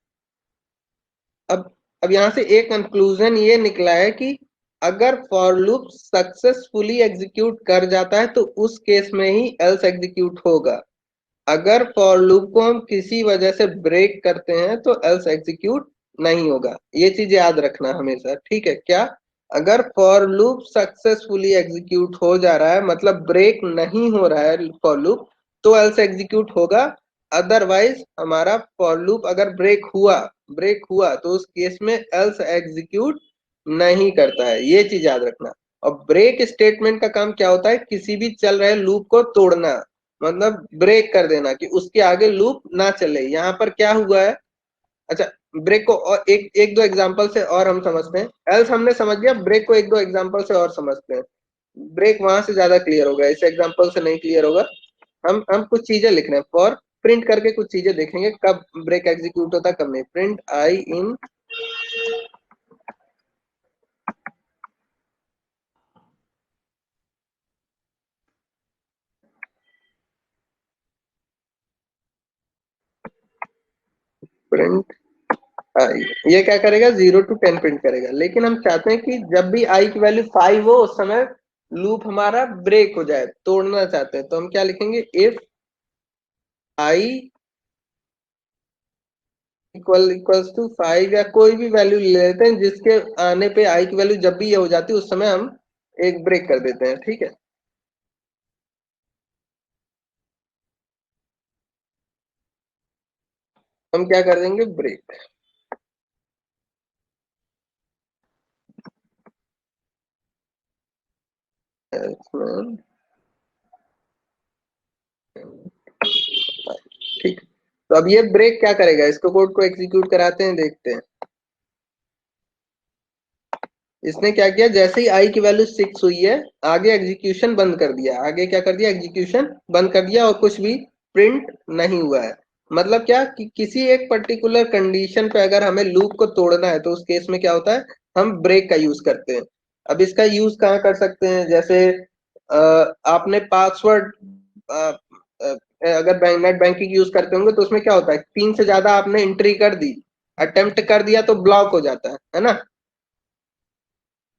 अब यहां से एक कंक्लूजन ये निकला है कि अगर फॉर लूप सक्सेसफुली एग्जीक्यूट कर जाता है तो उस केस में ही एल्स एग्जीक्यूट होगा। अगर फॉर लूप को हम किसी वजह से ब्रेक करते हैं तो एल्स एग्जीक्यूट नहीं होगा। ये चीज याद रखना हमेशा, ठीक है। क्या, अगर फॉर लूप सक्सेसफुली एग्जीक्यूट हो जा रहा है, मतलब ब्रेक नहीं हो रहा है फॉर लूप, तो एल्स एग्जीक्यूट होगा। अदरवाइज हमारा फॉर लूप अगर ब्रेक हुआ तो उस केस में एल्स एग्जीक्यूट नहीं करता है। ये चीज याद रखना। और ब्रेक स्टेटमेंट का काम क्या होता है, किसी भी चल रहे लूप को तोड़ना, मतलब ब्रेक कर देना कि उसके आगे लूप ना चले। यहाँ पर क्या हुआ है, अच्छा, ब्रेक को और एक एक दो एग्जांपल से और हम समझते हैं। एल्स हमने समझ लिया, ब्रेक को एक दो एग्जांपल से और समझते हैं। ब्रेक वहां से ज्यादा क्लियर होगा, इस एग्जांपल से नहीं क्लियर होगा। हम कुछ चीजें लिख रहे हैं, फॉर प्रिंट करके कुछ चीजें देखेंगे कब ब्रेक एग्जीक्यूट होता है कब नहीं। Print I in print I, ये क्या करेगा, 0 to 10 प्रिंट करेगा। लेकिन हम चाहते हैं कि जब भी आई की वैल्यू 5 हो उस समय लूप हमारा ब्रेक हो जाए, तोड़ना चाहते हैं। तो हम क्या लिखेंगे, इफ आई इक्वल्स टू 5, या कोई भी वैल्यू ले लेते हैं जिसके आने पे आई की वैल्यू जब भी ये हो जाती है उस समय हम एक ब्रेक कर देते हैं, ठीक है। हम क्या कर देंगे, ब्रेक। ठीक। तो अब ये ब्रेक क्या करेगा, इसको कोड को एग्जीक्यूट कराते हैं, देखते हैं। इसने क्या किया, जैसे ही आई की वैल्यू 6 हुई है आगे एग्जीक्यूशन बंद कर दिया। आगे क्या कर दिया, एग्जीक्यूशन बंद कर दिया और कुछ भी प्रिंट नहीं हुआ है। मतलब क्या कि किसी एक पर्टिकुलर कंडीशन पे अगर हमें लूप को तोड़ना है तो उस केस में क्या होता है, हम ब्रेक का यूज करते हैं। अब इसका यूज कहाँ कर सकते हैं, जैसे आपने पासवर्ड, अगर नेट बैंकिंग यूज करते होंगे तो उसमें क्या होता है, 3 से ज्यादा आपने एंट्री कर दी, अटेम्प्ट कर दिया तो ब्लॉक हो जाता है ना।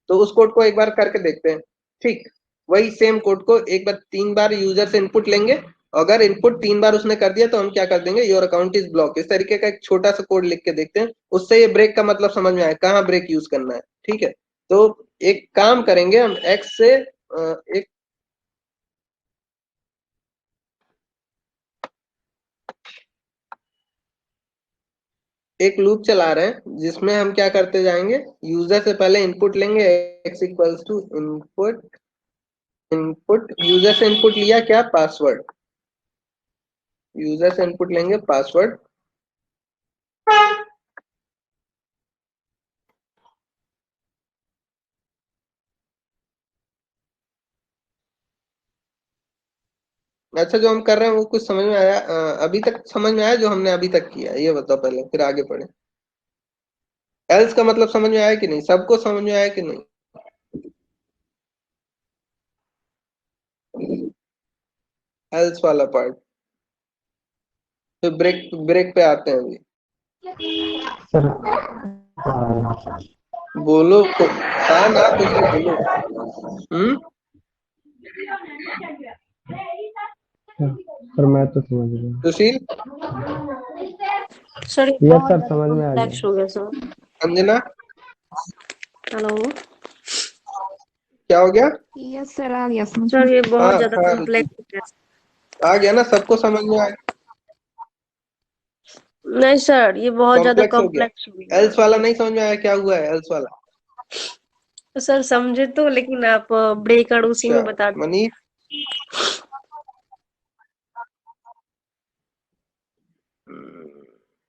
तो उस कोड को एक बार करके देखते हैं, ठीक। वही सेम कोड को एक बार 3 बार यूजर से इनपुट लेंगे। अगर इनपुट 3 बार उसने कर दिया तो हम क्या कर देंगे, योर अकाउंट इज ब्लॉक। इस तरीके का एक छोटा सा कोड लिख के देखते हैं, उससे ये ब्रेक का मतलब समझ में आए, कहाँ ब्रेक यूज करना है, ठीक है। तो एक काम करेंगे हम, एक्स से एक एक लूप चला रहे हैं जिसमें हम क्या करते जाएंगे, यूजर से पहले इनपुट लेंगे, X equals to input. Input user से इनपुट लिया क्या, पासवर्ड। यूजर से इनपुट लेंगे पासवर्ड। अच्छा, जो हम कर रहे हैं वो कुछ समझ में आया, अभी तक समझ में आया जो हमने अभी तक किया, ये बताओ पहले, फिर आगे बढ़े। एल्स का मतलब समझ में आया कि नहीं, सबको समझ में आया कि नहीं। एल्स वाला पार्ट, तो ब्रेक ब्रेक पे आते हैं अभी। सर बोलो हाँ ना, कुछ भी बोलो। सर मैं तो समझ रहा हूँ। सुशील, सर ये यस बहुत सर, ज्यादा समझ में आ कॉम्प्लेक्स गया। हो गया सर। अंजना, हेलो। क्या हो गया। यस सर, आ गया समझ सर में। ये बहुत हाँ ज्यादा हाँ, कॉम्प्लेक्स हो गया। आ गया ना, सबको समझ में आया। नहीं सर, ये बहुत ज्यादा कॉम्प्लेक्स हो गया। कॉम्प्लेक्स हो गया। एल्स वाला नहीं समझ में आया क्या हुआ है एल्स वाला? तो सर समझे तो, लेकिन आप ब्रेकर उसी अच्छा में बता दो। मनीष,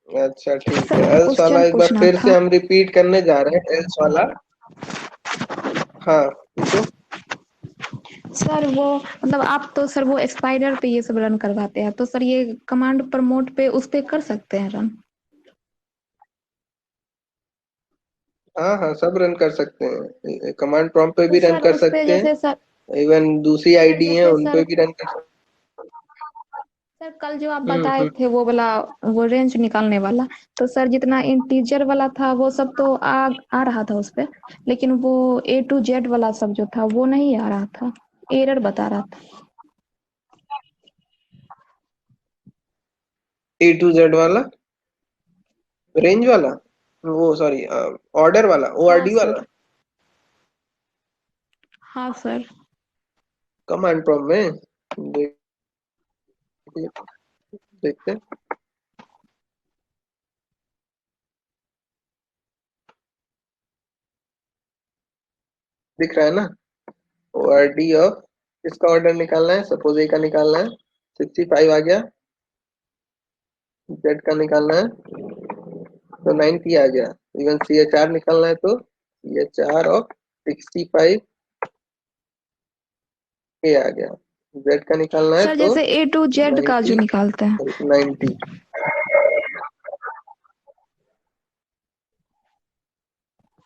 अच्छा ठीक सर है। मुझे एल्स वाला क्वेश्चन एक बार पूछना फिर से था। हम रिपीट करने जा रहे हैं एल्स वाला। हाँ पूछो। सर वो मतलब आप तो सर वो स्पाइडर पे ये सब रन करवाते हैं, तो सर ये कमांड प्रमोट पे उस पे कर सकते हैं रन? हाँ हाँ सब रन कर सकते हैं, कमांड प्रॉम्प्ट पे तो भी रन सर कर उस पे सकते हैं, जैसे सर इवन दूसरी सर आईडी है जैसे उन पे सर भी रन कर सकते सर कल जो आप हैं। बताए थे वो वाला, वो रेंज निकालने वाला, तो सर जितना इंटीजर वाला था वो सब तो आ रहा था उस पे, लेकिन वो A to Z वाला सब जो था वो नहीं आ रहा था, एरर बता रहा था। A to Z वाला, रेंज वाला, वो सॉरी ऑर्डर वाला, हाँ ORD सर। वाला। हाँ सर। कमांड प्रॉम्प्ट में देखते हैं, दिख रहा है ना? ORD ऑफ, इसका ऑर्डर निकालना है, सपोज A का निकालना है, 65 आ गया। Z का निकालना है तो 90 आ गया। इवन CHR निकालना है तो CHR ऑफ 65 A आ गया। Z का निकालना है सर तो जैसे A to Z का जो 90 निकालते हैं, 90।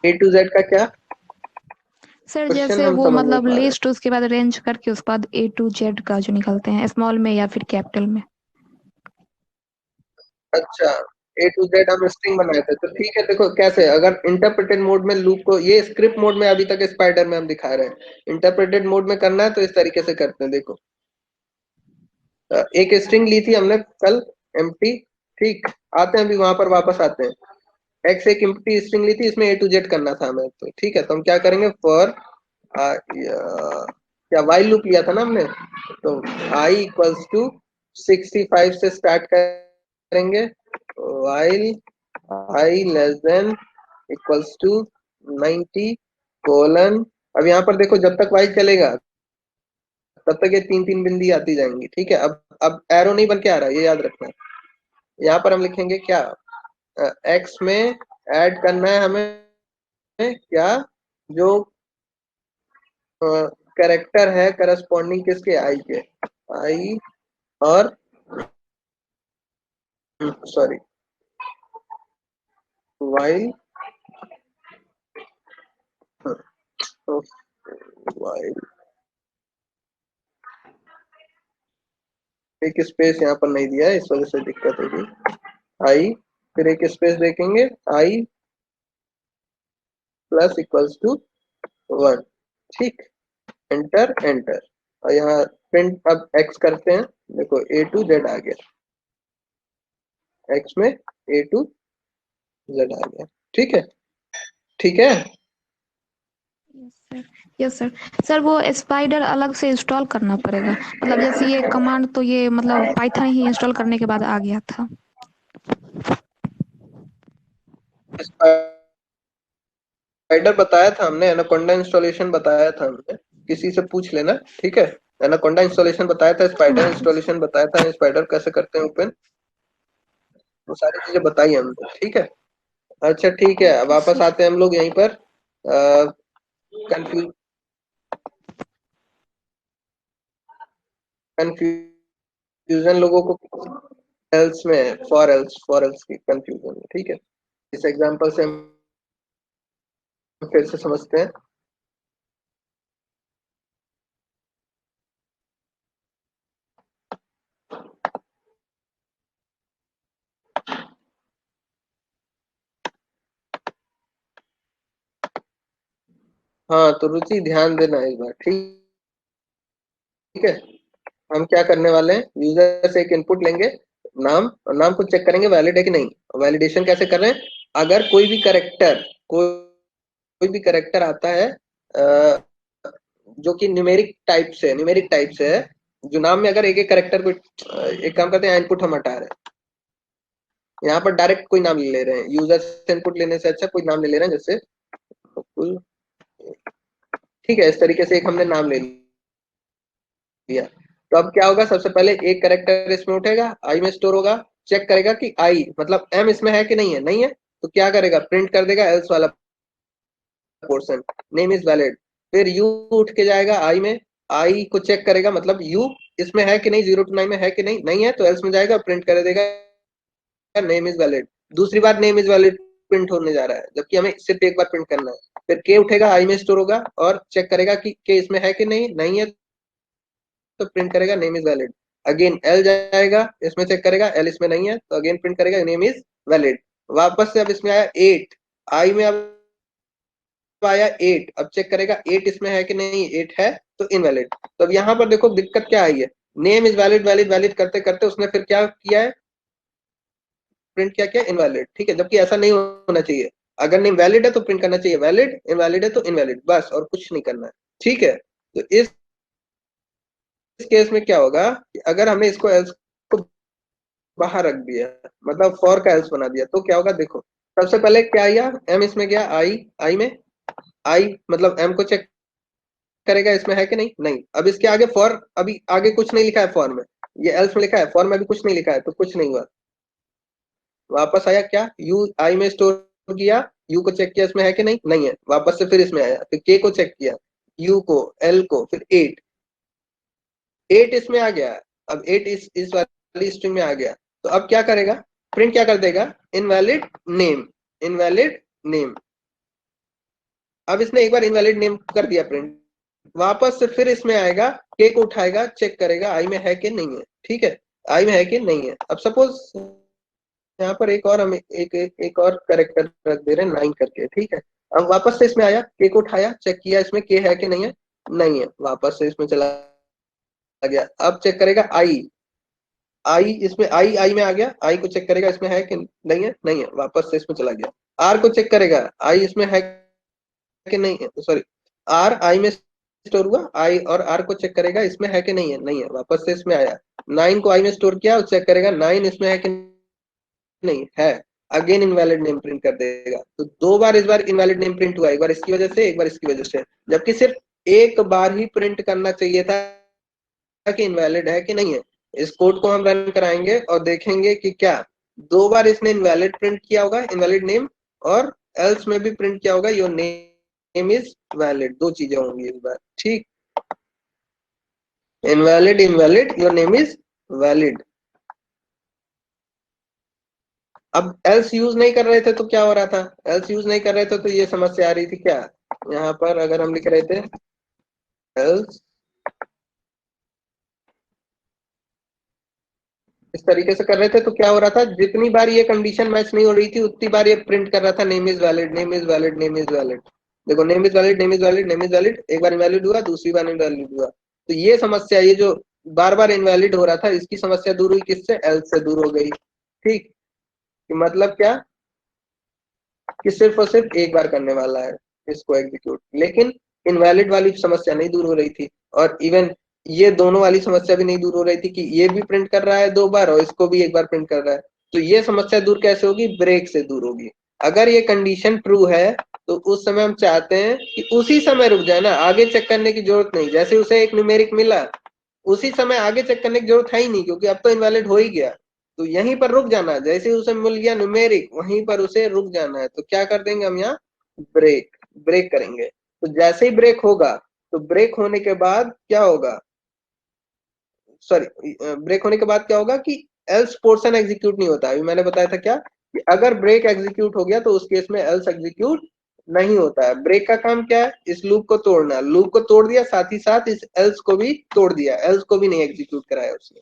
A to Z का क्या सर क्वेश्चन जैसे हम वो समझ नहीं मतलब पा रहे लिस्ट उसके बाद रेंज करके उसके बाद A to Z का जो निकालते हैं, स्मॉल में या फिर कैपिटल में। हैं। अच्छा A to Z हम स्ट्रिंग बनाए थे तो ठीक है। देखो कैसे, अगर इंटरप्रेटेड मोड में लूप को, ये स्क्रिप्ट मोड में अभी तक स्पाइडर में हम दिखा रहे हैं, इंटरप्रेटेड मोड में करना है तो इस तरीके से करते हैं। देखो एक स्ट्रिंग ली थी हमने कल, एम्प्टी, ठीक। आते हैं अभी वहां पर वापस आते हैं। एक्स एक एम्प्टी स्ट्रिंग ली थी, इसमें A to Z करना था हमें, तो ठीक है। तो हम क्या करेंगे, फॉर क्या वाइल लूप लिया था ना हमने, तो I इक्वल्स टू 65 से स्टार्ट करेंगे, while I less than equals to 90 colon. अब यहाँ पर देखो जब तक वाइल चलेगा तब तक ये तीन तीन बिंदी आती जाएंगी, ठीक है। अब एरो नहीं बन के आ रहा है, ये याद रखना है। यहाँ पर हम लिखेंगे क्या, एक्स में ऐड करना है हमें क्या, जो कैरेक्टर है करस्पॉन्डिंग किसके, आई के, आई, और सॉरी वाइल, वाइल एक स्पेस यहाँ पर नहीं दिया है, इस वजह से दिक्कत होगी। आई, फिर एक स्पेस देखेंगे, आई प्लस इक्वल्स टू 1, ठीक। एंटर एंटर, और यहाँ प्रिंट अब एक्स करते हैं। देखो A to Z आ गया, एक्स में A to Z आ गया, ठीक है। ठीक है, सर यस सर। सर वो स्पाइडर अलग से इंस्टॉल करना पड़ेगा, मतलब जैसे ये कमांड तो ये मतलब पाइथन ही इंस्टॉल करने के बाद आ गया था। स्पाइडर बताया था हमने, एनाकोंडा इंस्टॉलेशन बताया था हमने, किसी से पूछ लेना, ठीक है। एनाकोंडा इंस्टॉलेशन बताया था, स्पाइडर इंस्टॉलेशन बताया था, स्पाइडर कैसे करते हैं ओपन, वो सारी चीजें बताई हमने, ठीक है। अच्छा ठीक है, अब ओके वापस सर। आते हैं हम लोग यहीं पर। कंफ्यूज कंफ्यूजन लोगों को एल्स में है, फॉर एल्स की कंफ्यूजन है, ठीक है। इस एग्जांपल से हम फिर से समझते हैं। हाँ तो रुचि ध्यान देना इस बार, ठीक है। हम क्या करने वाले हैं, यूजर से एक इनपुट लेंगे, नाम, और नाम को चेक करेंगे वैलिड है कि नहीं। वैलिडेशन कैसे कर रहे हैं, अगर कोई भी करेक्टर आता है जो कि न्यूमेरिक टाइप से है, जो नाम में अगर एक एक करेक्टर को, एक काम करते हैं इनपुट हम हटा रहे हैं, यहाँ पर डायरेक्ट कोई नाम ले रहे हैं, यूजर से इनपुट लेने से अच्छा कोई नाम ले रहे हैं, जैसे ठीक है, इस तरीके से एक हमने नाम ले लिया। तो अब क्या होगा, सबसे पहले एक कैरेक्टर इसमें उठेगा, आई में स्टोर होगा, चेक करेगा कि आई मतलब एम इसमें है कि नहीं है, नहीं है तो क्या करेगा, प्रिंट कर देगा एल्स वाला पोर्शन, नेम इज वैलिड। फिर यू उठ के जाएगा आई में, आई को चेक करेगा मतलब यू इसमें है कि नहीं, 0 to 9 में है कि नहीं, नहीं है तो एल्स में जाएगा, प्रिंट कर देगा नेम इज वैलिड। दूसरी बार नेम इज वैलिड प्रिंट होने जा रहा है, जबकि हमें सिर्फ एक बार प्रिंट करना है। फिर के उठेगा, आई में स्टोर होगा और चेक करेगा कि के इसमें है कि नहीं, नहीं है तो प्रिंट करेगा name is valid. Again L जाएगा, इसमें चेक करेगा, एल इसमें नहीं है तो अगेन प्रिंट करेगा नेम इज वैलिड। वापस से अब इसमें आया 8, आई में अब आया 8, अब चेक करेगा 8 इसमें है कि नहीं, 8 है तो इनवैलिड। तो अब यहाँ पर देखो दिक्कत क्या आई है, name is valid valid valid करते करते उसने फिर क्या किया है, प्रिंट क्या किया, इनवैलिड। ठीक है, जबकि ऐसा नहीं होना चाहिए, अगर नेम वैलिड है तो प्रिंट करना चाहिए वैलिड, इनवैलिड है तो इनवैलिड, बस और कुछ नहीं करना है। ठीक है, तो इस केस में क्या होगा कि अगर हमने इसको एल्स को बाहर रख दिया, मतलब फॉर का एल्स बना दिया, तो क्या होगा देखो, सबसे पहले क्या आया, एम इसमें गया, आई में, आई मतलब एम को चेक करेगा इसमें है कि नहीं, नहीं। अब इसके आगे फॉर, अभी आगे कुछ नहीं लिखा है फॉर में, ये एल्स में लिखा है, फॉर में अभी कुछ नहीं लिखा है तो कुछ नहीं हुआ। वापस आया क्या, यू आई में स्टोर किया, यू को चेक किया इसमें है कि नहीं, नहीं है, वापस से फिर इसमें आया, फिर के को चेक किया, यू को, एल को, फिर 8 इसमें आ गया। अब 8 इस वाली स्ट्रिंग में आ गया, तो अब क्या करेगा, प्रिंट क्या कर देगा, इनवैलिड नेम, इनवैलिड नेम। अब इसने एक बार इनवैलिड नेम कर दिया प्रिंट, वापस से फिर इसमें आएगा, के को उठाएगा, चेक करेगा आई में है कि नहीं है। ठीक है, आई में है कि नहीं है। अब सपोज यहाँ पर एक और हम एक और करेक्टर रख दे रहे हैं 9 करके। ठीक है, अब वापस से इसमें आया, के को उठाया, चेक किया इसमें के है कि नहीं है, नहीं है, वापस से इसमें चला गया। अब चेक करेगा आई, आई इसमें, आई में आ गया, आई को चेक करेगा इसमें है कि नहीं है, नहीं है, वापस से इसमें चला गया। आर को चेक करेगा, आई इसमें है कि नहीं है, सॉरी, आर आई में स्टोर हुआ, आई और आर को चेक करेगा इसमें है कि नहीं है, नहीं है, वापस से इसमें आया। 9 को आई में स्टोर किया, चेक करेगा 9 इसमें है कि नहीं है, अगेन इनवैलिड नेम प्रिंट कर देगा। तो 2 बार इस बार इनवैलिड नेम प्रिंट हुआ, एक बार इसकी वजह से, एक बार इसकी वजह से, जबकि सिर्फ एक बार ही प्रिंट करना चाहिए था कि इनवैलिड है कि नहीं है। इस कोड को हम रन कराएंगे और देखेंगे कि क्या 2 बार इसने इनवैलिड प्रिंट किया होगा, इनवैलिड नेम, और एल्स में भी प्रिंट किया होगा योर नेम इज वैलिड, 2 चीजें होंगी इस बार। ठीक, invalid invalid, your name is valid. अब एल्स यूज नहीं कर रहे थे तो क्या हो रहा था, एल्स यूज नहीं कर रहे थे तो ये समस्या आ रही थी क्या, यहाँ पर अगर हम लिख रहे थे एल्स इस तरीके से कर रहे थे तो क्या हो रहा था, जितनी बार ये कंडीशन मैच नहीं हो रही थी उतनी बार ये प्रिंट कर रहा था name is valid, name is valid, name is valid. देखो name is valid, name is valid, name is valid, एक बार इनवैलिड हुआ, दूसरी बार इनवैलिड हुआ। तो ये समस्या, ये जो बार बार इनवैलिड हो रहा था, इसकी समस्या दूर हुई, किससे, एल्स से दूर हो गई। ठीक, मतलब क्या कि सिर्फ और सिर्फ एक बार करने वाला है इसको एग्जीक्यूट, लेकिन इनवैलिड वाली समस्या नहीं दूर हो रही थी, और इवन ये दोनों वाली समस्या भी नहीं दूर हो रही थी कि ये भी प्रिंट कर रहा है 2 बार और इसको भी एक बार प्रिंट कर रहा है। तो ये समस्या दूर कैसे होगी, ब्रेक से दूर होगी। अगर ये कंडीशन ट्रू है तो उस समय हम चाहते हैं कि उसी समय रुक जाए ना, आगे चेक करने की जरूरत नहीं, जैसे उसे एक न्यूमेरिक मिला उसी समय आगे चेक करने की जरूरत है ही नहीं, क्योंकि अब तो इनवैलिड हो ही गया। तो यहीं पर रुक जाना है, जैसे उसे मिल गया न्यूमेरिक वहीं पर उसे रुक जाना है। तो क्या कर देंगे हम यहाँ, ब्रेक, ब्रेक करेंगे। तो जैसे ही ब्रेक होगा, तो ब्रेक होने के बाद क्या होगा, सॉरी, ब्रेक होने के बाद क्या होगा कि एल्स पोर्शन एग्जीक्यूट नहीं होता। अभी मैंने बताया था क्या कि अगर ब्रेक एग्जीक्यूट हो गया तो उस केस में एल्स एग्जीक्यूट नहीं होता है। ब्रेक का काम क्या है, इस लूप को तोड़ना, लूप को तोड़ दिया, साथ ही साथ इस एल्स को भी तोड़ दिया, एल्स को भी नहीं एग्जीक्यूट कराया उसने।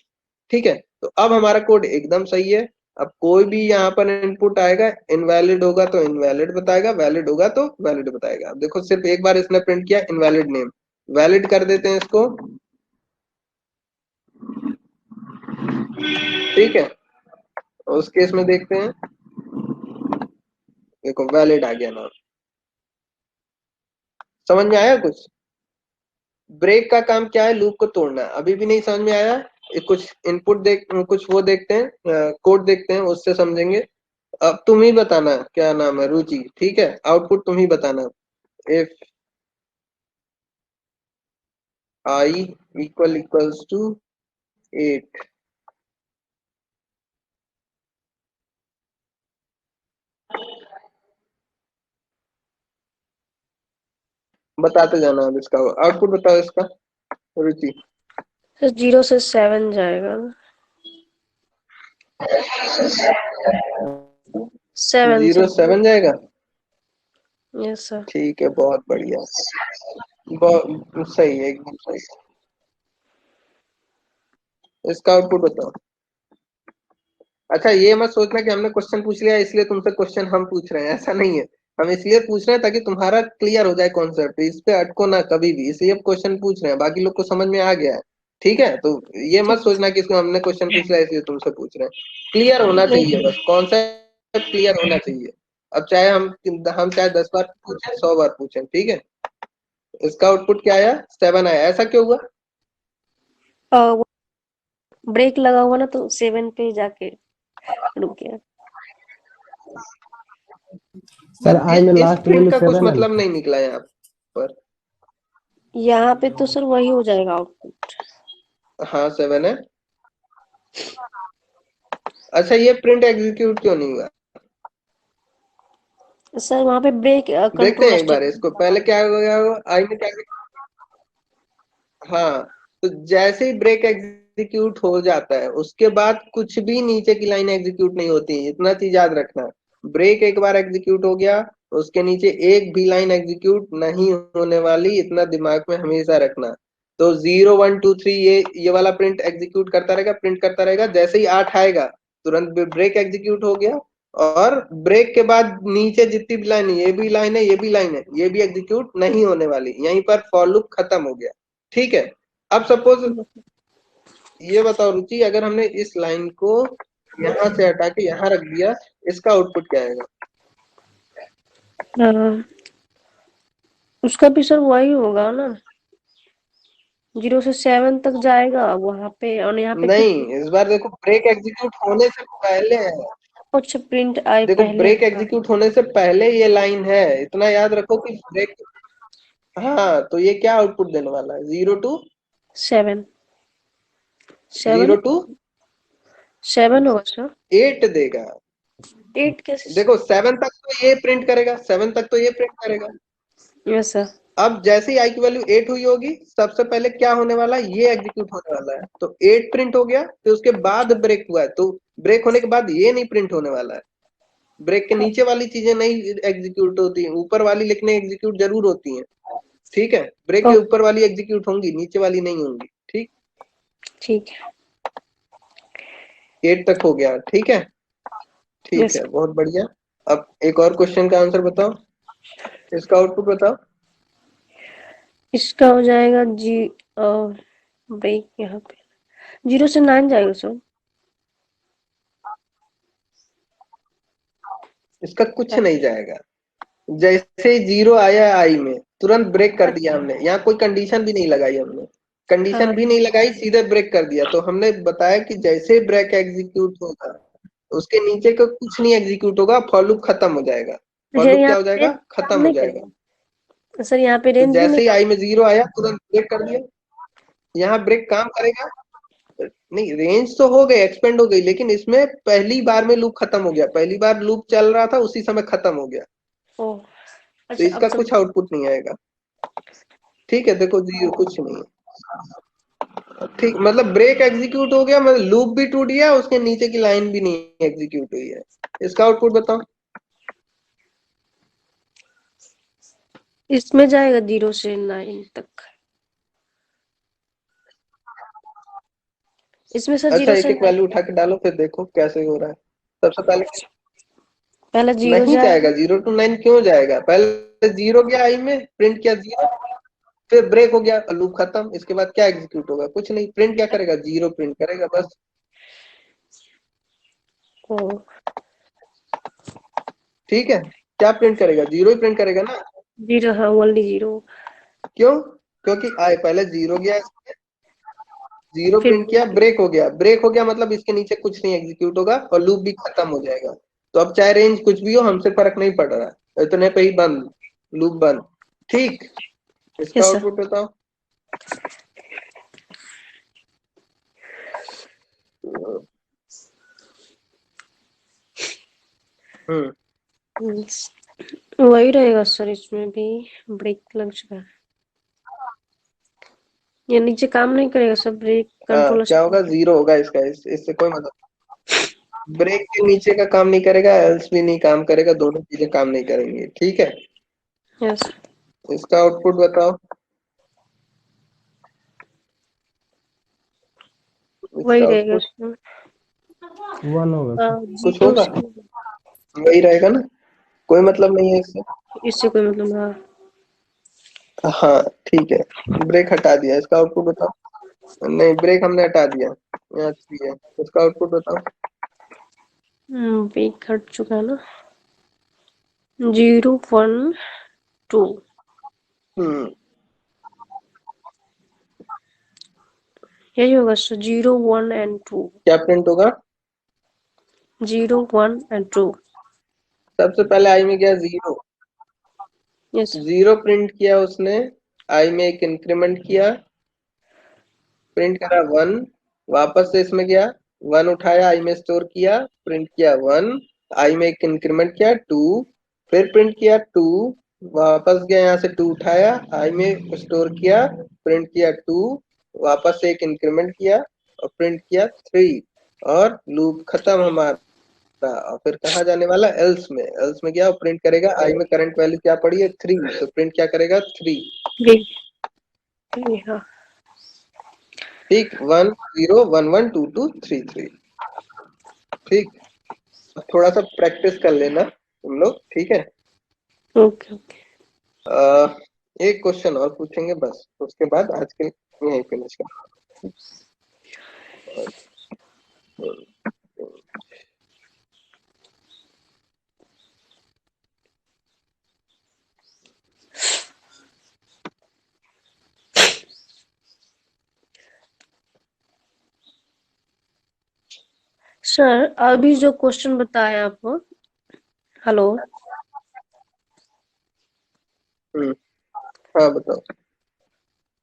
ठीक है, तो अब हमारा कोड एकदम सही है। अब कोई भी यहाँ पर इनपुट आएगा, इनवैलिड होगा तो इनवैलिड बताएगा, वैलिड होगा तो वैलिड बताएगा। अब देखो सिर्फ एक बार इसने प्रिंट किया इनवैलिड नेम, वैलिड कर देते हैं इसको। ठीक है, उस केस में देखते हैं, देखो वैलिड आ गया नाम। समझ में आया कुछ, ब्रेक का काम क्या है, लूप को तोड़ना। अभी भी नहीं समझ में आया कुछ इनपुट कुछ वो देखते हैं, कोड देखते हैं, उससे समझेंगे। अब तुम ही बताना क्या नाम है, रुचि, ठीक है, आउटपुट तुम ही बताना। इफ आई इक्वल्स टू 8, बताते जाना। अब इसका आउटपुट बताओ इसका, रुचि। सर 0 से 7 जाएगा। 7 0 से 7 जाएगा। Yes sir. ठीक है, बहुत बढ़िया, बहुत सही है, एकदम सही। इसका आउटपुट बताओ। अच्छा, ये मत सोचना कि हमने क्वेश्चन पूछ लिया इसलिए तुमसे क्वेश्चन हम पूछ रहे हैं, ऐसा नहीं है। हम इसलिए पूछ रहे हैं ताकि तुम्हारा क्लियर हो जाए कॉन्सेप्ट, इस पे अटको ना कभी भी, इसलिए क्वेश्चन पूछ रहे हैं। बाकी लोग को समझ में आ गया है, ठीक है? तो ये मत सोचना कि इसको हमने क्वेश्चन पूछ लिया इसलिए तुमसे पूछ रहे हैं। क्लियर होना चाहिए, बस कॉन्सेप्ट क्लियर होना चाहिए। अब चाहे हम चाहे 10 बार पूछें, 100 बार पूछें, ठीक है? इसका आउटपुट क्या आया? 7 आया। ऐसा क्यों हुआ? ब्रेक लगा हुआ ना, तो 7 पे जाके रुक गया। सर आई में इस लास्ट प्रिंट वैल्यू का कुछ 7 है मतलब ना? नहीं निकला यहाँ पर। यहाँ पे तो सर वही हो जाएगा आउटपुट। हाँ, 7 है। अच्छा, ये प्रिंट एग्जीक्यूट क्यों नहीं हुआ? सर वहाँ पे ब्रेक देखते हैं कंट्रोल एक बार इसको। पहले क्या हो गया होगा, आई में क्या। हाँ, तो जैसे ही ब्रेक एग्जीक्यूट हो जाता है उसके बाद कुछ भी नीचे की लाइन एग्जीक्यूट नहीं होती, इतना चीज याद रखना। ब्रेक एक बार एग्जीक्यूट हो गया, उसके नीचे एक भी लाइन एग्जीक्यूट नहीं होने वाली, इतना दिमाग में हमेशा रखना। तो 0 1 2 3 ये वाला प्रिंट एग्जीक्यूट करता रहेगा, प्रिंट करता रहेगा। जैसे ही 8 आएगा तुरंत ब्रेक एग्जीक्यूट हो गया, और ब्रेक के बाद नीचे जितनी भी लाइन है, ये भी लाइन है, ये भी लाइन है, ये भी एग्जीक्यूट नहीं होने वाली। यहीं पर फॉर लूप खत्म हो गया, ठीक है? अब सपोज ये बताओ रुचि, अगर हमने इस लाइन को यहाँ से हटा के यहाँ रख दिया, इसका आउटपुट क्या आएगा? उसका भी सर वही होगा ना, 0 से 7 तक जाएगा वहां पे, और यहाँ पे फिर नहीं, इस बार देखो ब्रेक एग्जीक्यूट होने से पहले है। कुछ प्रिंट आए देखो, पहले ब्रेक होगा। एग्जीक्यूट होने से पहले ये लाइन है, इतना याद रखो कि ब्रेक। हाँ, तो ये क्या आउटपुट देने वाला है? 7 जीरो 7 टू 7 होगा सर। 8 देगा। 8 कैसे? देखो, 7 तक तो ये प्रिंट करेगा, 7 तक तो ये प्रिंट करेगा। Yes sir. अब जैसे ही आई की वैल्यू 8 हुई होगी, सबसे पहले क्या होने वाला है? ये एग्जीक्यूट होने वाला है। तो 8 प्रिंट हो गया, फिर उसके बाद ब्रेक हुआ है, तो ब्रेक होने के बाद ये नहीं प्रिंट होने वाला है। ब्रेक के नीचे वाली चीजें नहीं एग्जीक्यूट होती हैं, ऊपर वाली लेकिन एग्जीक्यूट जरूर होती हैं, ठीक है? ब्रेक के ऊपर वाली एग्जीक्यूट होंगी, नीचे वाली नहीं होंगी, ठीक? ठीक है। 8 तक हो गया, ठीक है? ठीक यस है, बहुत बढ़िया। अब एक और क्वेश्चन का आंसर बताओ, इसका आउटपुट बताओ। इसका हो जाएगा ब्रेक यहाँ पे 0 से 9 जाएगा सर। इसका कुछ नहीं जाएगा। जैसे ही 0 आया आई में, तुरंत ब्रेक कर दिया हमने, यहाँ कोई कंडीशन भी नहीं लगाई हमने, कंडीशन भी नहीं लगाई, सीधे ब्रेक कर दिया। तो हमने बताया कि जैसे ही ब्रेक एग्जीक्यूट होगा, उसके नीचे का कुछ नहीं एग्जीक्यूट होगा, फॉर लूप खत्म हो जाएगा। फॉर लूप यहाँ क्या हो पे जाएगा? खत्म काम हो नहीं जाएगा। करेगा सर, यहाँ पे तो रेंज भी नहीं जैसे ही काम। आई में 0 आया, तुरंत ब्रेक कर दिया। यहाँ ब्रेक काम करेगा नहीं, रेंज तो हो गई, एक्सपेंड हो गई, लेकिन इसमें पहली बार में लूप खत्म हो गया, पहली बार लूप चल रहा था उसी समय खत्म हो गया। ओह तो अच्छा, अब इसका सब कुछ आउटपुट नहीं आएगा, ठीक है? देखो जी, कुछ नहीं है, ठीक, मतलब ब्रेक एग्जीक्यूट हो गया, मतलब लूप भी टूट गया, उसके नीचे की लाइन भी नहीं एग्जीक्यूट हुई है। इसका आउटपुट बताओ। इसमें जाएगा 0 से 9 तक। इसमें सर अच्छा, 0 एक से एक 9 वैल्यू उठा के डालो, फिर देखो कैसे हो रहा है। सबसे पहले पहले 0 नहीं जाएगा, जाएगा। 0 to 9 क्यों जाएगा? पहले 0 गया आई में, प्रिंट किया 0, फिर ब्रेक हो गया, लूप खत्म। इसके बाद क्या एग्जीक्यूट होगा? कुछ नहीं, प्रिंट क्या करेगा? 0 प्रिंट करेगा बस। ओह ठीक है, क्या प्रिंट करेगा? 0 ही प्रिंट करेगा ना। 0, हाँ ओनली 0। क्यों? क्योंकि आई पहले 0 गया, जीरो फिर प्रिंट किया, ब्रेक हो गया। ब्रेक हो गया मतलब इसके नीचे कुछ नहीं एग्जीक्यूट होगा और लूप भी खत्म हो जाएगा। तो अब चाहे रेंज कुछ भी हो, हमसे फर्क नहीं पड़ रहा, इतने पे ही बंद, लूप बंद। ठीक, इसका यस सर। आउटपुट बताओ। हम्म वही रहेगा सर, इसमें भी ब्रेक लग चुका है। ये नीचे काम नहीं करेगा सर, ब्रेक कंट्रोल। क्या होगा, जीरो होगा इसका, इससे कोई मतलब। ब्रेक के नीचे का काम नहीं करेगा, एल्स भी नहीं काम करेगा, दोनों चीजें काम नहीं करेंगी। ठीक है, यस, इसका आउटपुट बताओ। वही इसका रहेगा आउटपुट इसमें। 1 होगा सर। कुछ जीरो होगा, वही रहेगा ना, कोई मतलब नहीं है इससे। इससे कोई मतलब। हाँ, हाँ ठीक है, ब्रेक हटा दिया, इसका आउटपुट बताओ। नहीं, ब्रेक हमने हटा दिया, यहाँ 3 है, इसका आउटपुट बताओ। ब्रेक हट चुका है ना। 0 1 2। हम्म यही होगा सर, 0 1 and 2। क्या प्रिंट होगा? 0 1 and 2। सबसे पहले आई में गया जीरो, यस। जीरो प्रिंट किया उसने। आई में एक इंक्रीमेंट किया, प्रिंट करा 1, वापस से इसमें गया, 1 उठाया, आई में स्टोर किया, प्रिंट किया 1, आई में एक इंक्रीमेंट किया 2, फिर प्रिंट किया 2, वापस गया, यहाँ से 2 उठाया, आई में स्टोर किया, प्रिंट किया 2, वापस से एक इंक्रीमेंट किया और प्रिंट किया 3, और लूप खत्म हमारा। और फिर कहाँ जाने वाला, एल्स में। एल्स में गया और प्रिंट करेगा, आई में करंट वैल्यू क्या पड़ी है, 3, तो प्रिंट क्या करेगा, 3। हाँ। ठीक, 1 0 1 1 2 2 3 3। ठीक, थोड़ा सा प्रैक्टिस कर लेना तुम लोग, ठीक है। Okay okay. एक क्वेश्चन और पूछेंगे बस, उसके बाद आज के यहीं फिनिश कर। सर अभी जो क्वेश्चन बताया आपको, हेलो हाँ बताओ।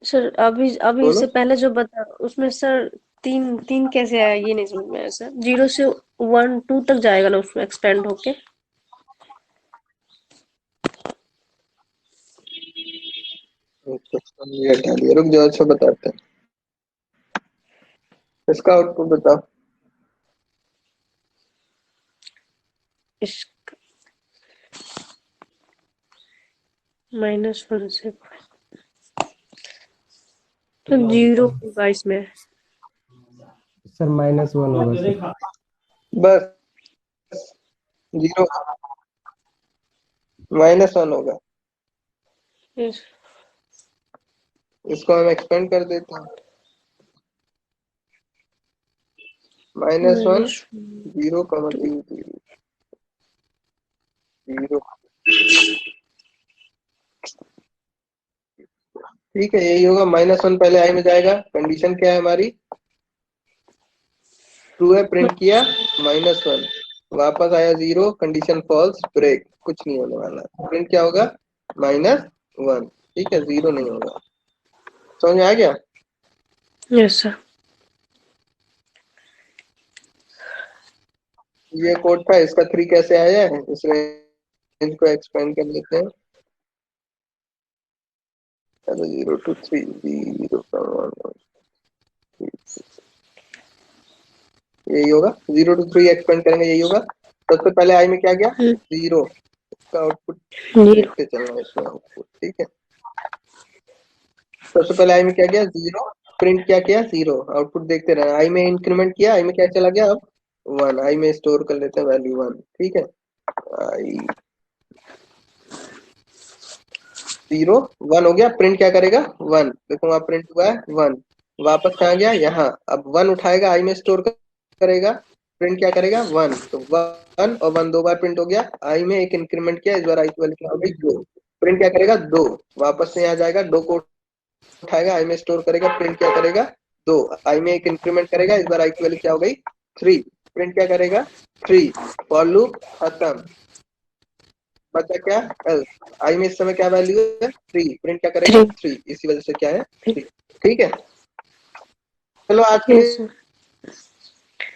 सर, अभी अभी बोलो। इससे पहले जो बता उसमें सर तीन तीन कैसे आया, ये नहीं समझ में आया सर। 0 से 1 2 तक जाएगा ना उसमें एक्सपेंड होके। क्वेश्चन ये हटा दिया, रुक जाओ, अच्छा बताते हैं। इसका आउटपुट बताओ। इसका -1 से तो 0 होगा इसमें। सर -1 होगा सर। बस, जीरो -1 होगा। यस। इसको हम एक्सपेंड कर देते हैं, -1 0 2। 3 0। ठीक है, यही होगा। -1 पहले आई में जाएगा, कंडीशन क्या है हमारी, ट्रू है, प्रिंट किया -1, वापस आया 0, कंडीशन फॉल्स, ब्रेक, कुछ नहीं होने वाला, प्रिंट क्या होगा, -1। ठीक है, 0 नहीं होगा। समझ में आ गया? Yes sir. ये कोड था, इसका 3 कैसे आया है, इस रेंज को एक्सपेंड कर लेते हैं। 0 to 3 0 यही होगा, 0 to 3 एक्सपेंड करेंगे, यही होगा। सबसे पहले आई में क्या गया, 0, इसका आउटपुट 0। देखते चलना इसमें आउटपुट। ठीक है, सबसे पहले आई में क्या गया, 0, प्रिंट क्या किया, 0, आउटपुट देखते रहना। आई में इंक्रीमेंट किया, आई में क्या चला गया, अब 1, आई में स्टोर कर लेते हैं वैल्यू 1। ठीक है, आई 0 1 हो गया, प्रिंट क्या करेगा, 1, देखो वहां प्रिंट हुआ है 1, वापस कहाँ गया, यहाँ, अब 1 उठाएगा, आई में स्टोर करेगा, प्रिंट क्या करेगा, 1, तो 1 और 1 2 बार प्रिंट हो गया। आई में एक इंक्रीमेंट किया, इस बार आई की वैल्यू क्या हो गई, 2, प्रिंट क्या करेगा, 2, वापस से यहाँ जाएगा, 2 को उठाएगा, आई में स्टोर करेगा, प्रिंट क्या करेगा, 2, i में एक इंक्रीमेंट करेगा, इस बार i की वैल्यू क्या हो गई 3, प्रिंट क्या करेगा 3, फॉर लूप खत्म, बचा क्या else, i में इस समय क्या वैल्यू है 3, प्रिंट क्या करेगा 3, इसी वजह से क्या है 3। ठीक है, चलो आज के लिए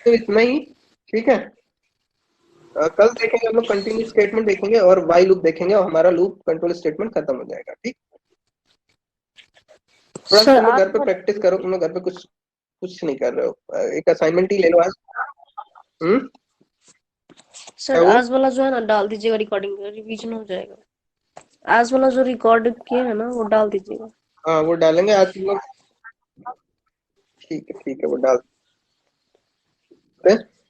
तो इतना ही। ठीक है, कल देखेंगे हम लोग कंटिन्यू स्टेटमेंट देखेंगे और वाई लूप देखेंगे और हमारा लूप कंट्रोल स्टेटमेंट खत्म हो जाएगा। ठीक, थोड़ा सा तुम लोग घर पे प्रैक्टिस करो, तुम लोग घर पे कुछ नहीं कर रहे हो, एक असाइनमेंट ही ले लो आज। सर आज वाला जो है ना डाल दीजिएगा, रिकॉर्डिंग रिवीजन हो जाएगा। आज वाला जो रिकॉर्ड किया है ना वो डाल दीजिएगा। हाँ वो डालेंगे आज तुम लोग। ठीक है वो डाल।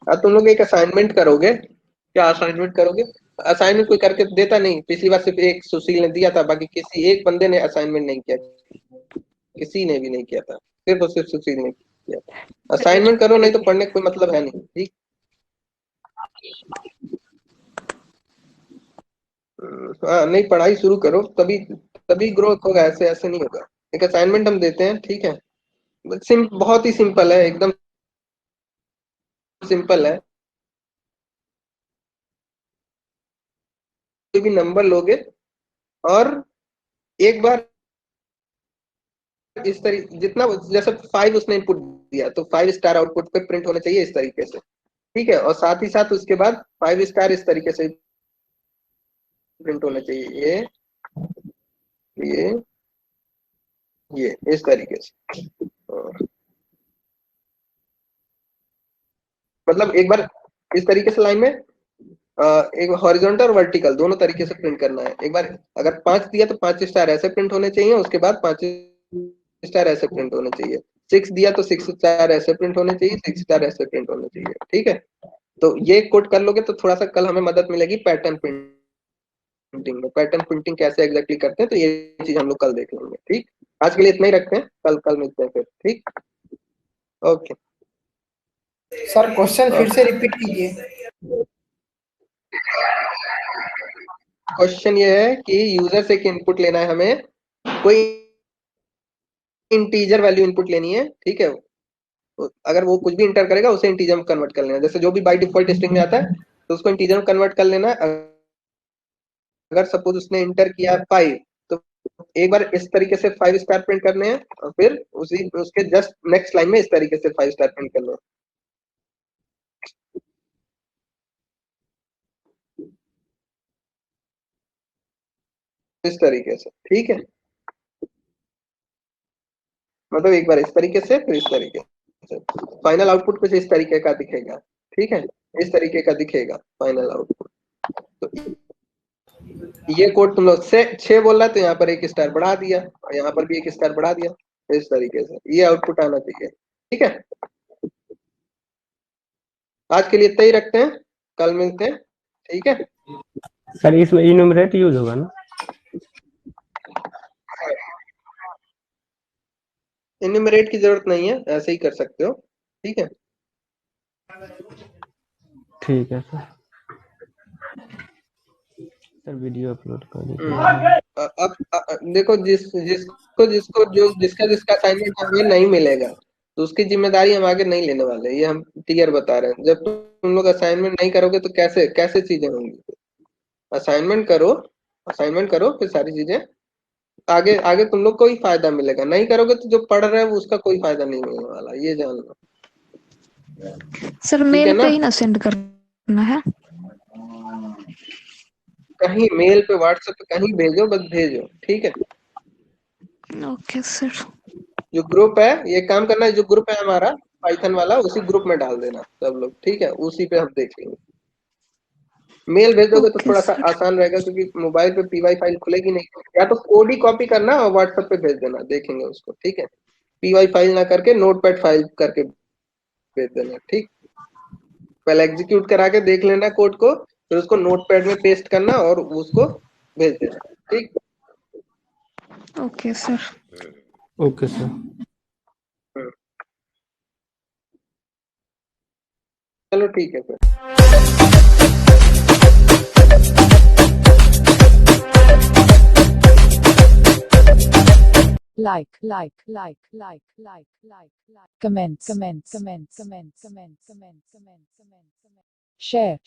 आज तुम लोग एक असाइनमेंट करोगे, क्या असाइनमेंट करोगे? असाइनमेंट कोई करके देता नहीं, पिछली बार सिर्फ एक सुशील ने दिया था, बाकी किसी एक बंदे ने असाइनमेंट नहीं किया, किसी ने भी नहीं किया था, सिर्फ और सिर्फ सुशील ने किया। असाइनमेंट करो, नहीं तो पढ़ने का कोई मतलब है नहीं। ठीक, हाँ नहीं पढ़ाई शुरू करो, तभी ग्रोथ होगा, ऐसे नहीं होगा। एक असाइनमेंट हम देते हैं, ठीक है, बहुत ही सिंपल है, एकदम सिंपल है। कोई भी नंबर लोगे और एक बार इस तरीके, जितना जैसे 5 उसने इनपुट दिया तो 5 स्टार आउटपुट पे प्रिंट होना चाहिए इस तरीके से। ठीक है, और साथ ही साथ उसके बाद 5 स्टार इस तरीके से प्रिंट होना चाहिए, ये इस तरीके से। मतलब एक बार इस तरीके से लाइन में एक हॉरिजॉन्टल और वर्टिकल दोनों तरीके से प्रिंट करना है। एक बार अगर 5 दिया तो 5 स्टार ऐसे प्रिंट होने चाहिए, उसके बाद 5 स्टार ऐसे प्रिंट होने चाहिए। 6 दिया तो 6 स्टार ऐसे प्रिंट होने चाहिए, 6 स्टार ऐसे प्रिंट होने चाहिए। ठीक है, तो ये कोड कर लोगे तो थोड़ा सा कल हमें मदद मिलेगी पैटर्न प्रिंटिंग में। पैटर्न प्रिंटिंग कैसे एग्जैक्टली करते हैं तो ये चीज हम लोग कल देख लेंगे। ठीक, आज के लिए इतना ही रखते हैं, कल मिलते हैं फिर। ठीक, ओके सर क्वेश्चन फिर से रिपीट कीजिए। क्वेश्चन ये है कि यूजर से एक इनपुट लेना है हमें, कोई इंटीजर वैल्यू इनपुट लेनी है। ठीक है, अगर वो कुछ भी इंटर करेगा उसे इंटीजर में कन्वर्ट कर लेना, जैसे जो भी बाय डिफॉल्ट स्ट्रिंग में आता है तो उसको इंटीजर में कन्वर्ट कर लेना। अगर सपोज उसने इंटर किया 5 तो एक बार इस तरीके से 5 स्टार प्रिंट करने हैं और फिर उसके जस्ट नेक्स्ट लाइन में इस तरीके से 5 स्टार प्रिंट करना है। इस तरीके से। ठीक है, मतलब एक बार इस तरीके से फिर इस तरीके से, फाइनल आउटपुट कुछ इस तरीके का दिखेगा। ठीक है, इस तरीके का दिखेगा फाइनल आउटपुट। तो ये कोड तुम लोग से 6 बोल रहा है तो यहाँ पर 1 स्टार बढ़ा दिया और यहाँ पर भी 1 स्टार बढ़ा दिया, इस तरीके से ये आउटपुट आना चाहिए। ठीक है, आज के लिए इतना ही रखते हैं, कल मिलते हैं। ठीक है सर, इसमें इन्यूमरेट यूज होगा ना? इन्यूमरेट की जरूरत नहीं है, ऐसे ही कर सकते हो। ठीक है, ठीक है सर वीडियो अपलोड कर दीजिए। अब देखो जिसका असाइनमेंट हमें नहीं मिलेगा तो उसकी जिम्मेदारी हम आगे नहीं लेने वाले, ये हम क्लियर बता रहे हैं। जब तुम लोग असाइनमेंट नहीं करोगे तो कैसे चीजें होंगी? असाइनमेंट करो फिर सारी चीजें आगे तुम लोग को ही फायदा मिलेगा। नहीं करोगे तो जो पढ़ रहे हैं उसका कोई फायदा नहीं मिलने वाला, ये जान लो। सर मेल पे ही ना सेंड करना है? कहीं मेल पे, व्हाट्सएप पे कहीं भेजो, बस भेजो। ठीक है, ओके सर। जो ग्रुप है, ये काम करना है, जो ग्रुप है हमारा पाइथन वाला उसी ग्रुप में डाल देना सब लोग। ठीक है, उसी पे हम देख लेंगे। मेल भेजोगे तो थोड़ा सा आसान रहेगा क्योंकि मोबाइल पे पीवाई फाइल खुलेगी नहीं, या तो कोड ही कॉपी करना और व्हाट्सएप पे भेज देना, देखेंगे उसको। ठीक है, पीवाई फाइल ना करके नोटपैड फाइल करके भेज देना। ठीक, पहले एग्जीक्यूट करा के देख लेना कोड को, फिर उसको नोटपैड में पेस्ट करना और उसको भेज देना। ठीक, ओके सर। ओके सर, चलो ठीक है फिर। like, comments, share,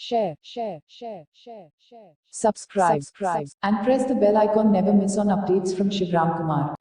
subscribe, and press the bell icon. Never miss on updates from Shivram Kumar.